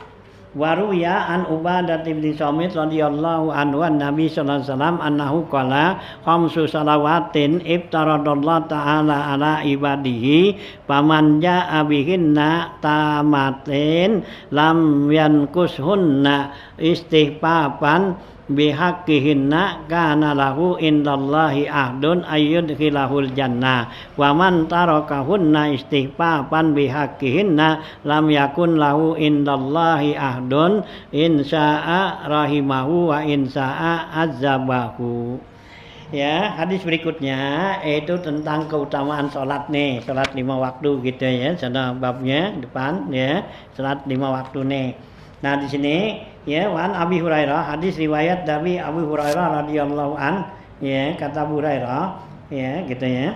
wa ruya an Ubadah bin Samit radhiyallahu anhu an Nabi sallallahu alaihi wasallam annahu qala khamsu salawatin iftaradallahu ta'ala ala ibadihi faman ja'a bihinna tamatin lam yankushunna istighfapan bihaqqihinna kana lahu indallahi ahdun ayyudkhilahul jannah wa man tarakahunna istighfafan bihaqqihinna lam yakun lahu indallahi ahdun insya'a rahimahu wa insya'a azabahu. Ya, hadis berikutnya yaitu tentang keutamaan sholat nih, sholat 5 waktu gitu ya, sudah babnya depan ya, sholat 5 waktu nih. Nah di sini ya wan Abi Hurairah hadis riwayat dari Abu Hurairah radhiyallahu an ya kata Abu Hurairah ya gitu ya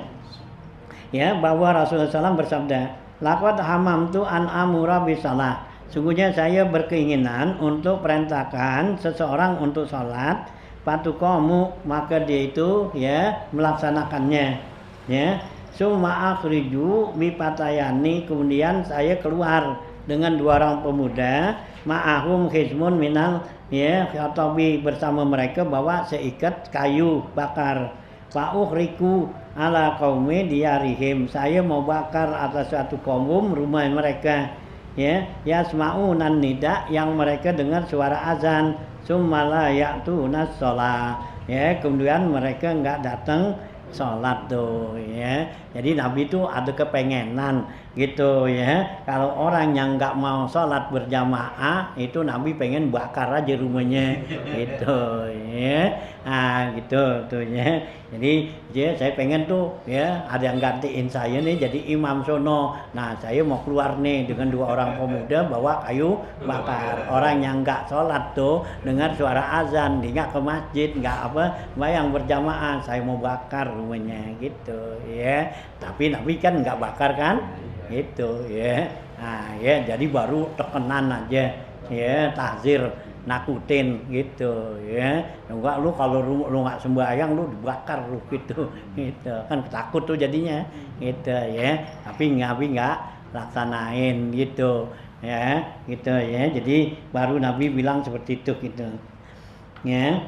ya bahwa Rasulullah SAW bersabda laqad hamamtu an amura bisalah sungguhnya saya berkeinginan untuk perintahkan seseorang untuk sholat patukamu maka dia itu ya melaksanakannya ya summa akhriju bi patayani kemudian saya keluar dengan 2 orang pemuda ma'ahum khizmun minal ya khatabi bersama mereka bawa seikat kayu bakar fa'ukhriku ala qaumi diyarihim saya mau bakar atas suatu kaum rumah mereka ya yasma'unan nida yang mereka dengar suara azan summa la ya'tunas shalah ya kemudian mereka enggak datang sholat tuh ya jadi Nabi itu ada kepengenan gitu ya kalau orang yang nggak mau sholat berjamaah itu Nabi pengen bakar aja rumahnya gitu ya gitu tuh ya jadi ya saya pengen tuh ya ada yang gantiin saya nih jadi imam sono nah saya mau keluar nih dengan 2 orang pemuda bawa kayu bakar orang yang nggak sholat tuh dengar suara azan dia nggak ke masjid nggak yang berjamaah saya mau bakar rumahnya gitu ya tapi Nabi kan nggak bakar kan itu ya nah ya jadi baru tekenan aja ya tahzir nakutin gitu ya enggak lu kalau lu nggak sembahyang lu dibakar lu gitu kan takut tuh jadinya gitu ya tapi nggak laksanain gitu ya gitu ya jadi baru Nabi bilang seperti itu gitu ya.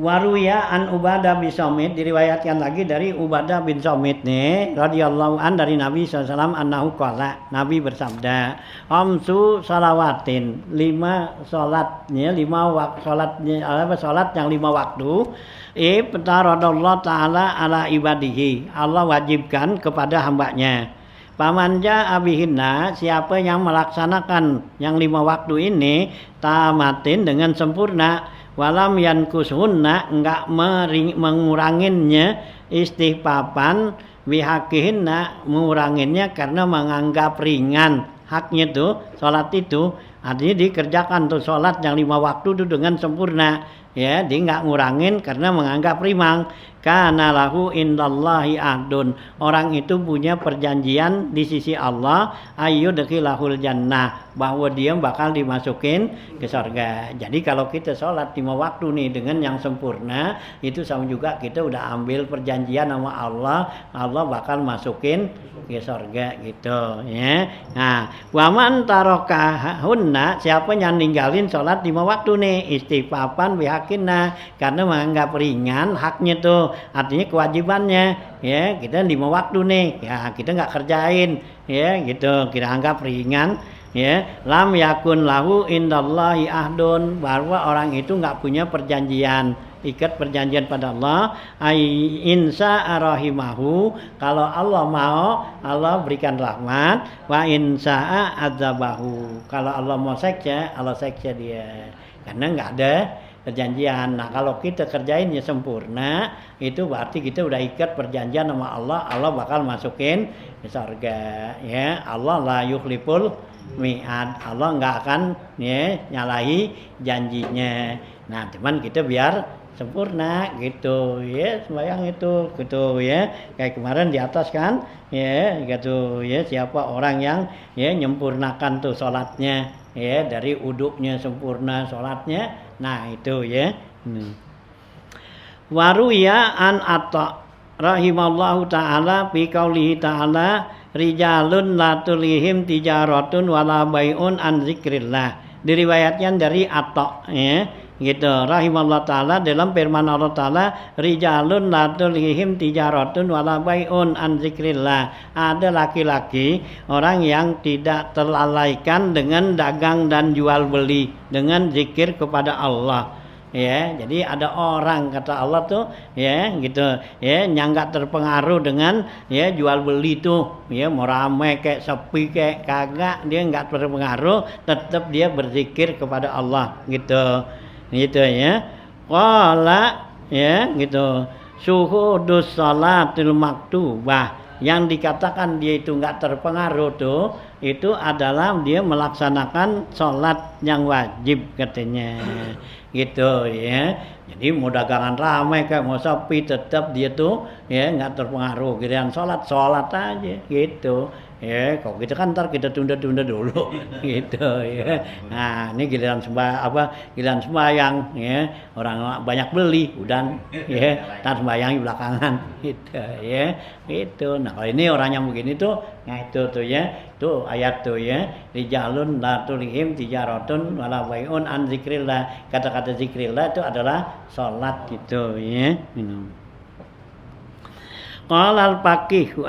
Waruya an Ubadah bin Samit diriwayatkan lagi dari Ubadah bin Samit nih radhiyallahu an dari Nabi SAW annahu qala Nabi bersabda khamsu salawatin 5 salatnya 5 waktu salat yang 5 waktu iftaradallahu ta'ala ala ibadihi Allah wajibkan kepada hambanya pamanja abihinna siapa yang melaksanakan yang 5 waktu ini tamatin dengan sempurna walam yankushunna enggak menguranginnya istighfapan bihaqihinna menguranginya karena menganggap ringan haknya tuh sholat itu, artinya dikerjakan tuh sholat yang 5 waktu itu dengan sempurna, ya, dia nggak ngurangin karena menganggap rimang. Kana lahu indallahi ahdun, orang itu punya perjanjian di sisi Allah, ayyudkhilahul jannah, bahwa dia bakal dimasukin ke surga. Jadi kalau kita sholat 5 waktu nih dengan yang sempurna, itu sama juga kita udah ambil perjanjian sama Allah, Allah bakal masukin ke surga gitu, ya. Nah, waman tarokahunna, siapa yang ninggalin sholat 5 waktu nih, istighfafan bihakinna, karena menganggap ringan haknya tuh, artinya kewajibannya, ya, kita 5 waktu nih, ya kita nggak kerjain, ya gitu, kita anggap ringan, ya, lam yakun lahu indallahi ahdun, bahwa orang itu nggak punya perjanjian, ikat perjanjian pada Allah, insa arahimahu, kalau Allah mau Allah berikan rahmat, wa insa adzabahu, kalau Allah mau seksa Allah seksa dia, karena nggak ada perjanjian. Nah, kalau kita kerjainnya sempurna, itu berarti kita udah ikat perjanjian sama Allah, Allah bakal masukin ke surga, ya. Allah la yukhliful mi'ad, Allah nggak akan, ya, nyalahi janjinya. Nah, cuman kita biar sempurna gitu, ya, sembahyang itu gitu, ya, kayak kemarin di atas kan, ya gitu, ya, siapa orang yang, ya, nyempurnakan tuh sholatnya, ya, dari uduknya sempurna sholatnya, nah itu, ya. Waruya an Atta rahimallahu ta'ala fi qaulihi ta'ala rijalun la tulihim tijaratun wala bai'un an zikrillah, diriwayatkan dari Atta, ya gitu, rahimallahu ta'ala, dalam firman Allah ta'ala, rijalun la tulihim tijaratun wala bai'un an zikrillah, ada laki-laki orang yang tidak terlalaikan dengan dagang dan jual beli dengan zikir kepada Allah, ya. Jadi ada orang, kata Allah tuh, ya gitu, ya, yang nggak terpengaruh dengan, ya, jual beli tuh, ya, mau rame kayak sepi kayak kagak, dia nggak terpengaruh, tetap dia berzikir kepada Allah gitu, ya. Qala, ya gitu, syuhudus salatil maktubah, yang dikatakan dia itu nggak terpengaruh tuh, itu adalah dia melaksanakan sholat yang wajib katanya, gitu, ya. Jadi mau dagangan ramai kayak mau sepi, tetap dia tuh, ya, nggak terpengaruh, giliran sholat aja gitu, ya. Kalau gitu kan ntar kita tunda-tunda dulu gitu, ya. Nah, ini giliran giliran sembahyang, ya, orang banyak beli udah, ya, ntar sembahyang belakangan gitu, ya, gitu. Nah, kalau ini orang yang begini tuh, nah itu tuh, ya, tuh ayat tuh, ya, rijalun la tulihim tijaratun wala bai'un an zikrillah, kata-kata zikrillah itu adalah sholat gitu, ya. Qala al-faqih,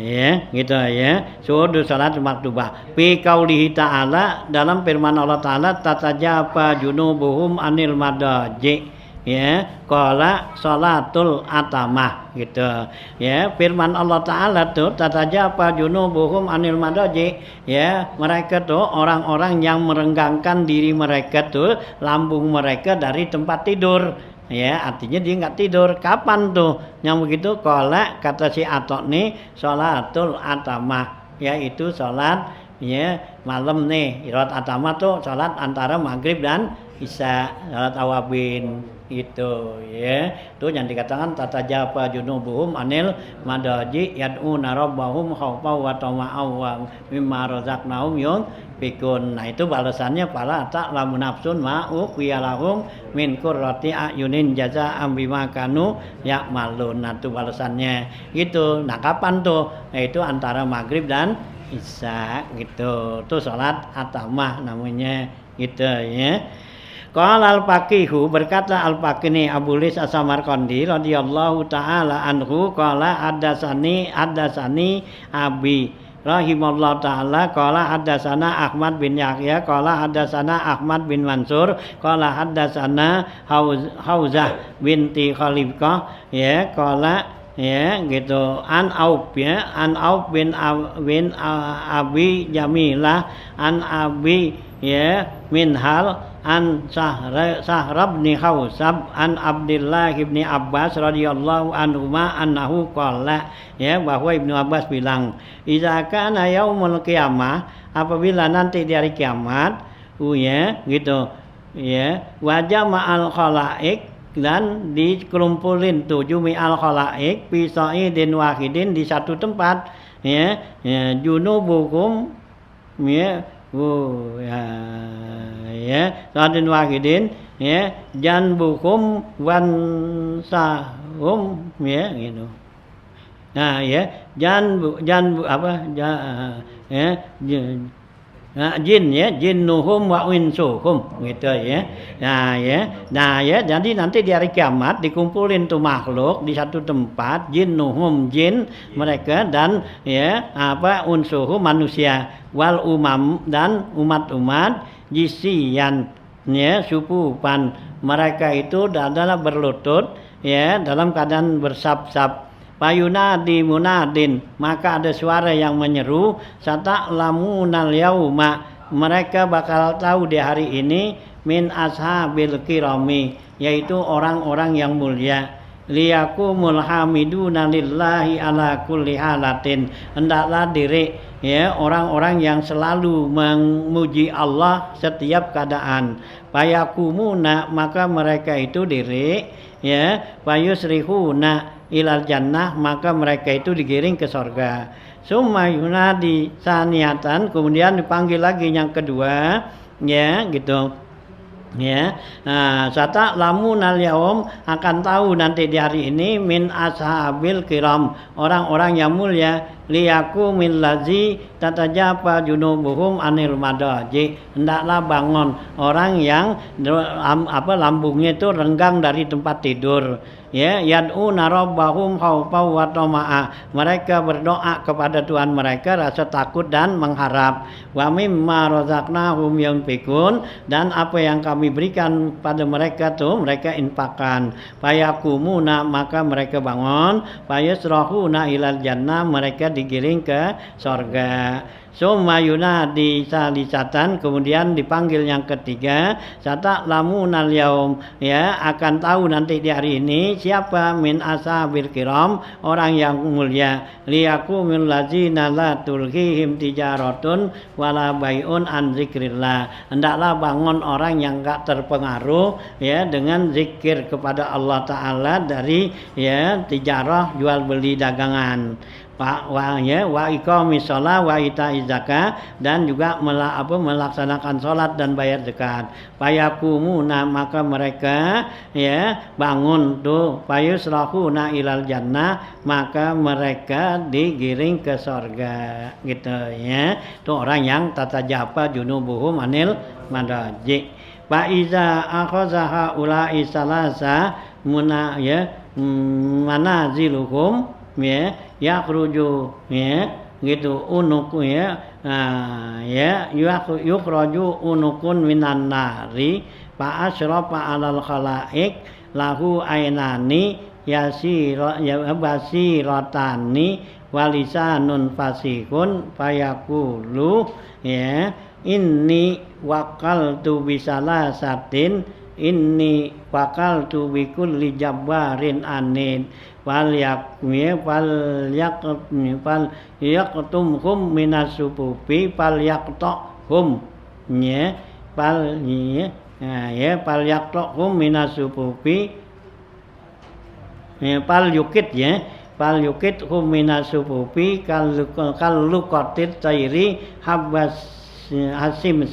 ya gitu, ya, suhudu salat maktubah fi qaulihi ta'ala, dalam firman Allah ta'ala, tatajafa junubuhum anil madaji, ya, qala salatul atamah gitu, ya. Firman Allah ta'ala tuh, tatajafa junubuhum anil madaji, ya, mereka tuh orang-orang yang merenggangkan diri mereka tuh, lambung mereka dari tempat tidur, ya, artinya dia nggak tidur. Kapan tuh yang begitu? Qala, kata si Atok nih, sholatul atamah, yaitu sholat, ya, malam nih. Sholat atamah tuh sholat antara maghrib dan isya, sholat awabin itu, ya. Tuh yang dikatakan tatajafa junubuhum anil madaji yad'una rabbahum khaufan wa tama'an wa mimma razaqnahum yunfikun. Nah, itu balasannya fala ta'lamu nafsun ma ukhfiya lahum min qurrati a'yunin jazaa'an bima kanu ya'malun. Nah, itu balasannya gitu. Nah, kapan tuh? Nah, itu antara maghrib dan isya gitu. Tuh salat atamah namanya gitu, ya. Qala al-faqihu, berkata al-faqih ini Abu Lis As-Samarqandi radhiyallahu taala anhu, qala haddatsani abi rahimallahu taala, qala haddatsana Ahmad bin Yahya, qala haddatsana Ahmad bin Mansur, qala haddatsana Hauzah binti Khalifah, ya, qala, ya gitu, an Auf, ya, an Auf bin Abi Jamilah an Abi, ya, Minhal an Sahr bin Khausab an Abdullah bin Abbas radhiyallahu anhuma annahu qala, ya, bahwa Ibnu Abbas bilang, idza kana yaumul qiyamah, apabila nanti di hari kiamat, ya, gitu, ya, wa jama'al khalaik, dan dikumpulin tujuh mi'al khalaik fi sa'idin wahidin, di satu tempat, ya, ya, junubukum, ya, ya, sa'idin wahidin, ya, janbukum wan sahum, ya, gitu. Nah, ya, janbu apa, ya, jin, ya, jinnuhum wa insuhum, gitu, ya. Nah, ya, jadi nanti di hari kiamat dikumpulin tuh makhluk di satu tempat, jinnuhum, jin mereka, dan, ya, apa, unsuhum, manusia, wal umam, dan umat-umat, jisian, ya, supupan, mereka itu adalah berlutut, ya, dalam keadaan bersab-sab. Payunadi munadin, maka ada suara yang menyeru, sata'lamunal yauma, mereka bakal tahu di hari ini, min ashabil kirami, yaitu orang-orang yang mulia, liyakumul hamiduna lillahi ala kulli halatin, hendaklah diri, ya, orang-orang yang selalu memuji Allah setiap keadaan. Payakumuna, maka mereka itu diri, ya, payusrihuna ilal jannah, maka mereka itu digiring ke sorga. Summa yunadi saniatan, kemudian dipanggil lagi yang kedua, ya, gitu, ya. Nah, sata'lamunal yaum, akan tahu nanti di hari ini, min ashabil kiram, orang-orang yang mulia, liyakumil lazi tatajapa junubuhum anil madaji, hendaklah bangun orang yang lambungnya itu renggang dari tempat tidur, ya, yad'una rabbahum khaufa wa tama'a, mereka berdoa kepada Tuhan mereka rasa takut dan mengharap, wa mimma razaqnahum yunfikun, dan apa yang kami berikan pada mereka tuh mereka infakkan. Fayakumuna, maka mereka bangun, fayasrahuna ilal jannah, mereka digiring ke sorga. Summa yunadi salisatan, kemudian dipanggil yang ketiga, sata'lamunal yaum, ya, akan tahu nanti di hari ini siapa, min ashabil kiram, orang yang mulia, liyakumul ladzina la tulhihim tijaratun wala bai'un an zikrillah, hendaklah bangun orang yang enggak terpengaruh, ya, dengan zikir kepada Allah Ta'ala, dari, ya, tijarah, jual beli dagangan, wa iqamis shalah wa ita'iz zakat, dan juga melaksanakan salat dan bayar zakat. Payakumuna, maka mereka, ya, bangun tuh, payusrahuna ilal jannah, maka mereka digiring ke sorga, gitu, ya. Itu orang yang tatajapa junubuhum anil madaji. Fa iza akhazaha ulai salasa muna, ya, manaziluhum, ya, yakhruju, ya, gitu, unuk, ya, ya, yukhraju unukun minan nari, fa asyrafa alal khalaik lahu ainani basiratani walisanun fasikun fayaqulu, ya, inni waqaltu bisalasatin, inni waqaltu bikulli jabbarin anid, fal yaqtumhum minas supufi fal yaqtahum, ya, fal yaqtahum minas supufi, ya, fal yukit, ya, fal yukit hum minas supufi kal luqatit tayri habas hasim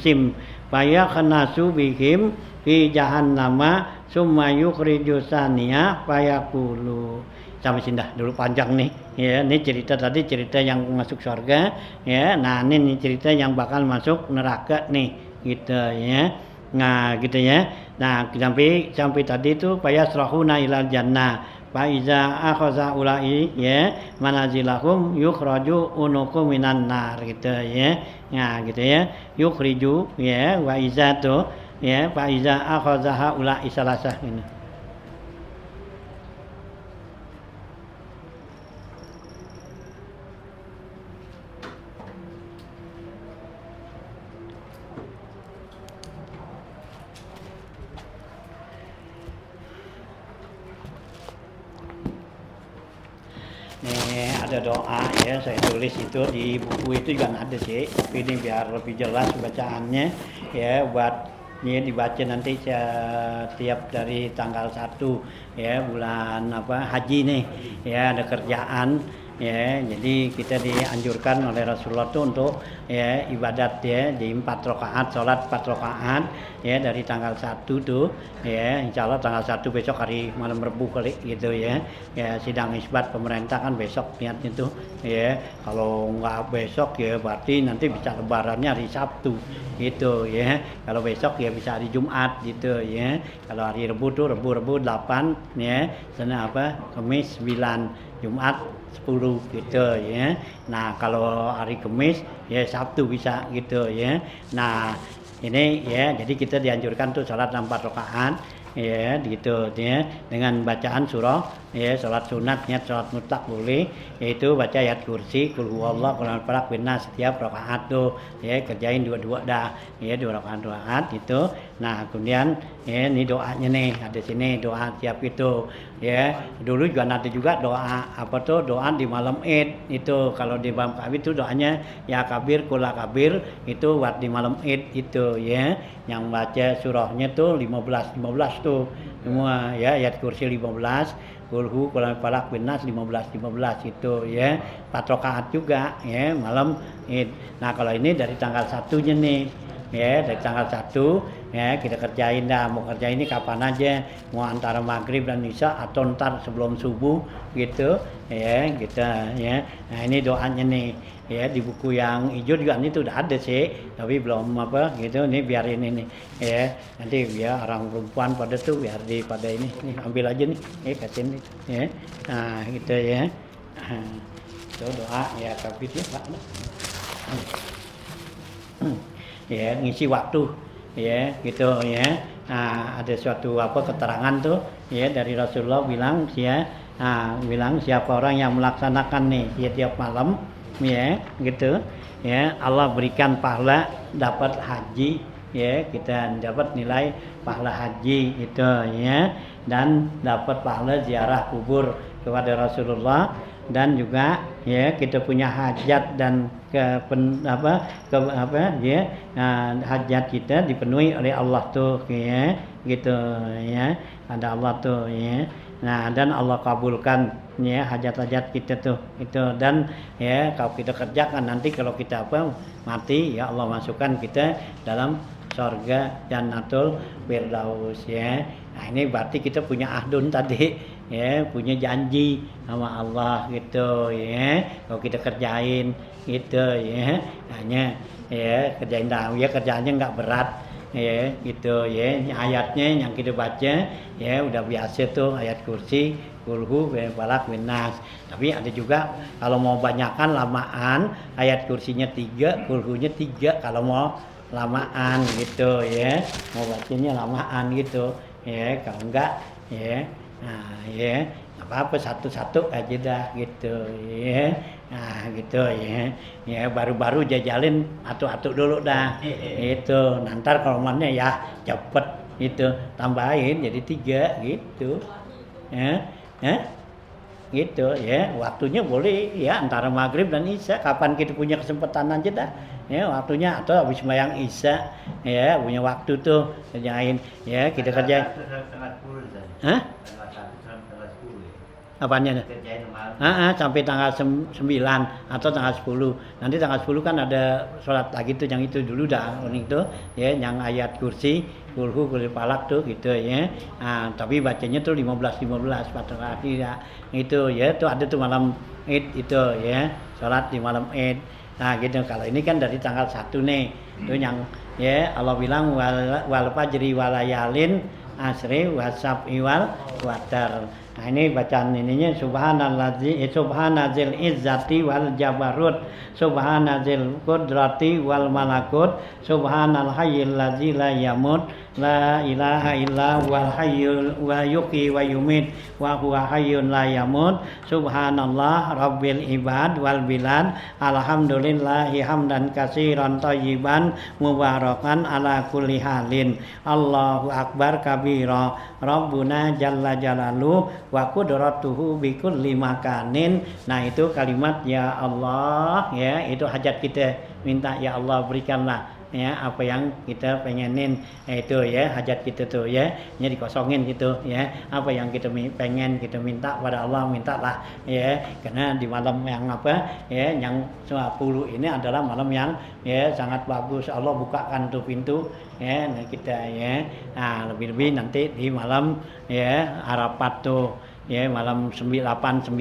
fayakhnasu bihim fi jahannama summa yukhriju saniyah fayaqulu. Sampai sindah dulu, panjang nih, ya. Ini cerita tadi, cerita yang masuk surga, ya. Nah, ini cerita yang bakal masuk neraka nih, gitu, ya. Nah, gitu, ya. Nah, sampai tadi itu payasrahuna ilal jannah, fa iza akhaza ulai, ya, manazilahum yukhraju unukum minan nar, gitu, ya. Nah, gitu, ya. Yukhriju, ya, wa iza tuh, ya, fa iza akhazaha ulai salasah, ini. ada doa ya, saya tulis itu di buku itu juga ada sih, tapi ini biar lebih jelas bacaannya ya, buat ini dibaca nanti setiap dari tanggal 1 ya bulan haji nih ya, ada kerjaan ya, jadi kita dianjurkan oleh Rasulullah tuh untuk ya ibadat ya di 4 rakaat, sholat 4 rakaat ya dari tanggal 1 tuh ya, insya Allah tanggal 1 besok hari malam Rebu kali gitu ya, ya sidang isbat pemerintah kan besok niatnya tuh ya, kalau nggak besok ya berarti nanti bisa lebarannya hari Sabtu gitu ya, kalau besok ya bisa hari Jumat gitu ya, kalau hari Rebu tuh Rebu 8 ya, sana Kamis 9, Jumat 10 gitu ya. Nah kalau hari Kamis ya Sabtu bisa gitu ya. Nah ini ya, jadi kita dianjurkan tuh sholat 4 rakaat ya gitu ya, dengan bacaan surah ya, sholat sunatnya sholat mutlak boleh, yaitu baca ayat kursi, kul huwallahu, qul falaq, binas setiap rakaat tuh ya, kerjain dua dah ya, 2 rakaat itu. Nah kemudian ya ini doanya nih, ada sini doa tiap itu ya, dulu juga nanti juga doa doa di malam Id itu, kalau di malam kabir itu doanya ya kabir kula kabir, itu buat di malam Id itu ya, yang baca surahnya tuh 15 tuh semua ya, ayat kursi 15, kulhu Quran falak binas 15 itu ya, 4 rakaat juga ya malam Id. Nah kalau ini dari tanggal 1-nya nih ya, dari tanggal 1 ya kita kerjain dah, mau kerjain ini kapan aja, mau antara maghrib dan isya atau ntar sebelum subuh gitu ya kita ya. Nah ini doanya nih ya, di buku yang hijau juga ini tuh udah ada sih, tapi belum gitu, ini biar ini nih ya, nanti biar orang perempuan pada tuh biar pada ini nih, ambil aja nih kasih nih ya. Nah gitu ya, itu doa ya kabit ya Pak ya, ngisi waktu ya gitu ya. Nah ada suatu keterangan tuh ya dari Rasulullah bilang ya, bilang siapa orang yang melaksanakan nih ya tiap malam ya gitu ya, Allah berikan pahala dapat haji ya, kita dapat nilai pahala haji itu ya, dan dapat pahala ziarah kubur kepada Rasulullah, dan juga ya kita punya hajat dan hajat kita dipenuhi oleh Allah tuh ya gitu ya, ada Allah tuh ya. Nah dan Allah kabulkan ya hajat-hajat kita tuh itu, dan ya kalau kita kerjakan nanti kalau kita mati ya Allah masukkan kita dalam surga Jannatul Firdaus ya. Nah ini berarti kita punya ahdun tadi ya, punya janji sama Allah gitu ya, kalau kita kerjain gitu ya, hanya ya kerjain dah ya, kerjaannya nggak berat ya gitu ya, ayatnya yang kita baca ya udah biasa tuh ayat kursi, kulhu, falak, binas. Tapi ada juga kalau mau banyakan lamaan, ayat kursinya 3, kulhunya 3 kalau mau lamaan gitu ya, mau bacanya lamaan gitu ya, kalau enggak ya nah ya apa-apa satu-satu aja dah gitu ya. Nah gitu ya, ya baru-baru jajalin atu-atu dulu dah itu, nanti kalau mana ya cepet itu tambahin jadi 3 gitu ya gitu ya, waktunya boleh ya antara maghrib dan isya, kapan kita punya kesempatan aja dah ya waktunya, atau habis sembahyang isya ya punya waktu tuh kerjain ya, kita kerjain apanya? Sampai tanggal 9 atau tanggal 10. Nanti tanggal 10 kan ada sholat lagi tuh, yang itu dulu dah itu ya, yang ayat kursi, kulhu, kul falak tuh gitu ya. Nah, tapi bacanya tuh 15 4 ya. Itu ya, tuh ada tuh malam Id itu ya, sholat di malam Id. Nah, gitu. Kalau ini kan dari tanggal 1 nih. Itu yang ya Allah bilang wal fajri walayalin asri wasab'i wal watar. Nah ini bacaan ininya subhanazil izzati wal jabarut, subhanazil qudrati wal malakut, subhanal hayyil ladzi la yamut, la ilaha illa wal hayyul wa yuhyi wa yumit wa huwa hayyun la yamut, subhanallah rabbil ibad wal bilad, alhamdulillahi hamdan katsiran thayyiban mubarakan ala kulli halin, Allahu akbar kabira, rabbuna jalla jalaluhu wa qudratuhu bi kulli makanin. Nah, itu kalimat ya Allah ya, itu hajat kita, minta ya Allah berikanlah ya apa yang kita pengenin, itu ya hajat kita tuh ya, dikosongin gitu ya, apa yang kita pengen kita minta pada Allah, mintalah ya, karena di malam yang apa ya yang 10 ini adalah malam yang ya sangat bagus, Allah bukakan tuh pintu ya, nah kita ya, nah lebih-lebih nanti di malam ya Arafat tuh ya, malam 8, 9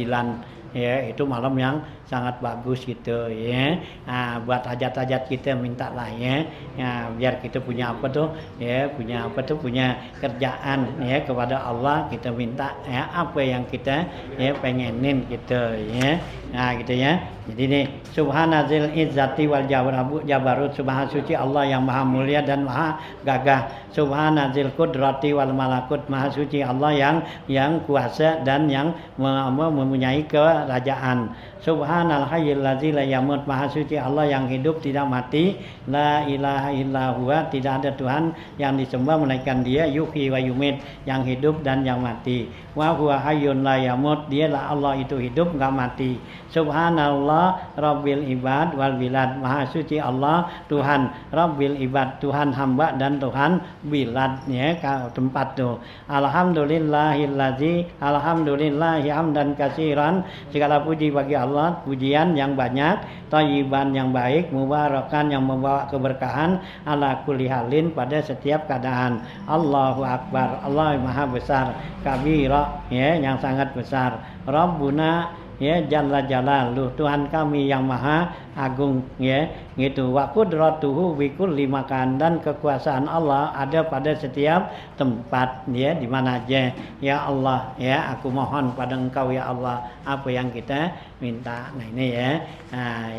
ya, itu malam yang sangat bagus gitu ya. Nah, buat hajat-hajat kita mintalah ya. Ya, biar kita punya apa tuh ya, punya apa tuh, punya kerjaan ya kepada Allah, kita minta ya apa yang kita ya pengenin gitu ya. Nah, gitu ya. Jadi nih, subhanazil izzati wal jabarut, subhan suci Allah yang maha mulia dan maha gagah. Subhanazil qudrati wal malakut, maha suci Allah yang kuasa dan yang mempunyai kerajaan. Subhanal hayyil ladzi la yamut, maha suci Allah yang hidup tidak mati. La ilaha illa huwa, tidak ada Tuhan yang disembah melainkan Dia. Yuhyi wa yumit, yang hidup dan yang mati. Wa huwa hayyun la yamut, Dialah Allah itu hidup enggak mati. Subhanallah rabbil ibad wal bilad, maha suci Allah Tuhan rabbil ibad, Tuhan hamba dan Tuhan bilad ya, tempat tuh. Alhamdulillahillazi, alhamdulillahi hamdan katsiran, segala puji bagi Allah, pujian yang banyak, thayyiban yang baik, mubarakan yang membawa keberkahan, ala kulli halin, pada setiap keadaan. Allahu akbar, Allah maha besar, kabira ya, yang sangat besar. Rabbuna ya jalla jalaluh, Tuhan kami yang maha agung ya, gitu. Wa qudratuhu bi kulli makan, dan kekuasaan Allah ada pada setiap tempat ya, di mana aja. Ya Allah ya, aku mohon pada Engkau ya Allah apa yang kita minta. Nah ini ya, nah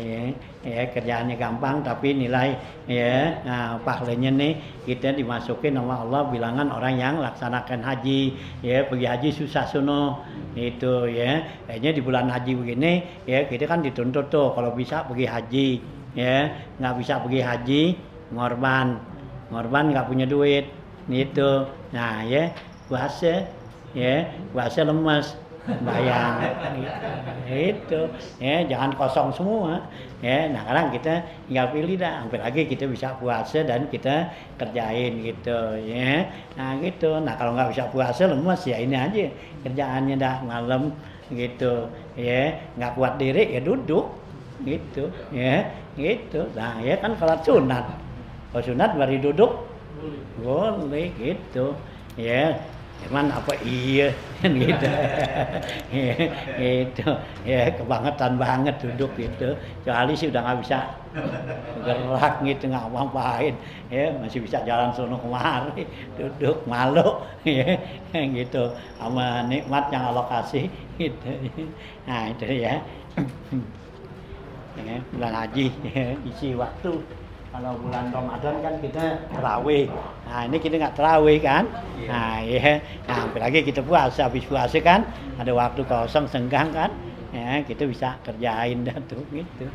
ya kerjaannya gampang tapi nilai ya, nah pahalanya nih kita dimasukin sama Allah bilangan orang yang laksanakan haji ya. Pergi haji susah sono itu ya, kayaknya di bulan haji begini ya, kita kan dituntut tuh kalau bisa pergi haji ya, nggak bisa pergi haji ngorban nggak punya duit gitu. Nah ya puasa lemas bayang itu ya, jangan kosong semua ya. Nah sekarang kita tinggal pilih dah, hampir lagi kita bisa puasa dan kita kerjain gitu ya. Nah gitu. Nah kalau nggak bisa puasa lemas ya ini aja kerjaannya dah malam gitu ya, nggak kuat diri ya duduk gitu ya, gitu. Nah ya kan salat sunat, kalau sunat baru duduk boleh gitu ya. Cuman apa iya kan gitu. Gitu ya, kebangetan banget duduk gitu, kecuali sih udah nggak bisa gerak gitu, nggak ngapain ya, masih bisa jalan sono kemari, duduk malu ya gitu, sama nikmat yang Allah kasih gitu. Nah itu ya, ya bulan haji ya, isi waktu. Kalau bulan Ramadan kan kita tarawih. Nah ini kita nggak tarawih kan. Nah ya, nah hampir lagi kita puasa. Habis puasa kan ada waktu kosong senggang kan. Ya kita bisa kerjain dah tuh gitu.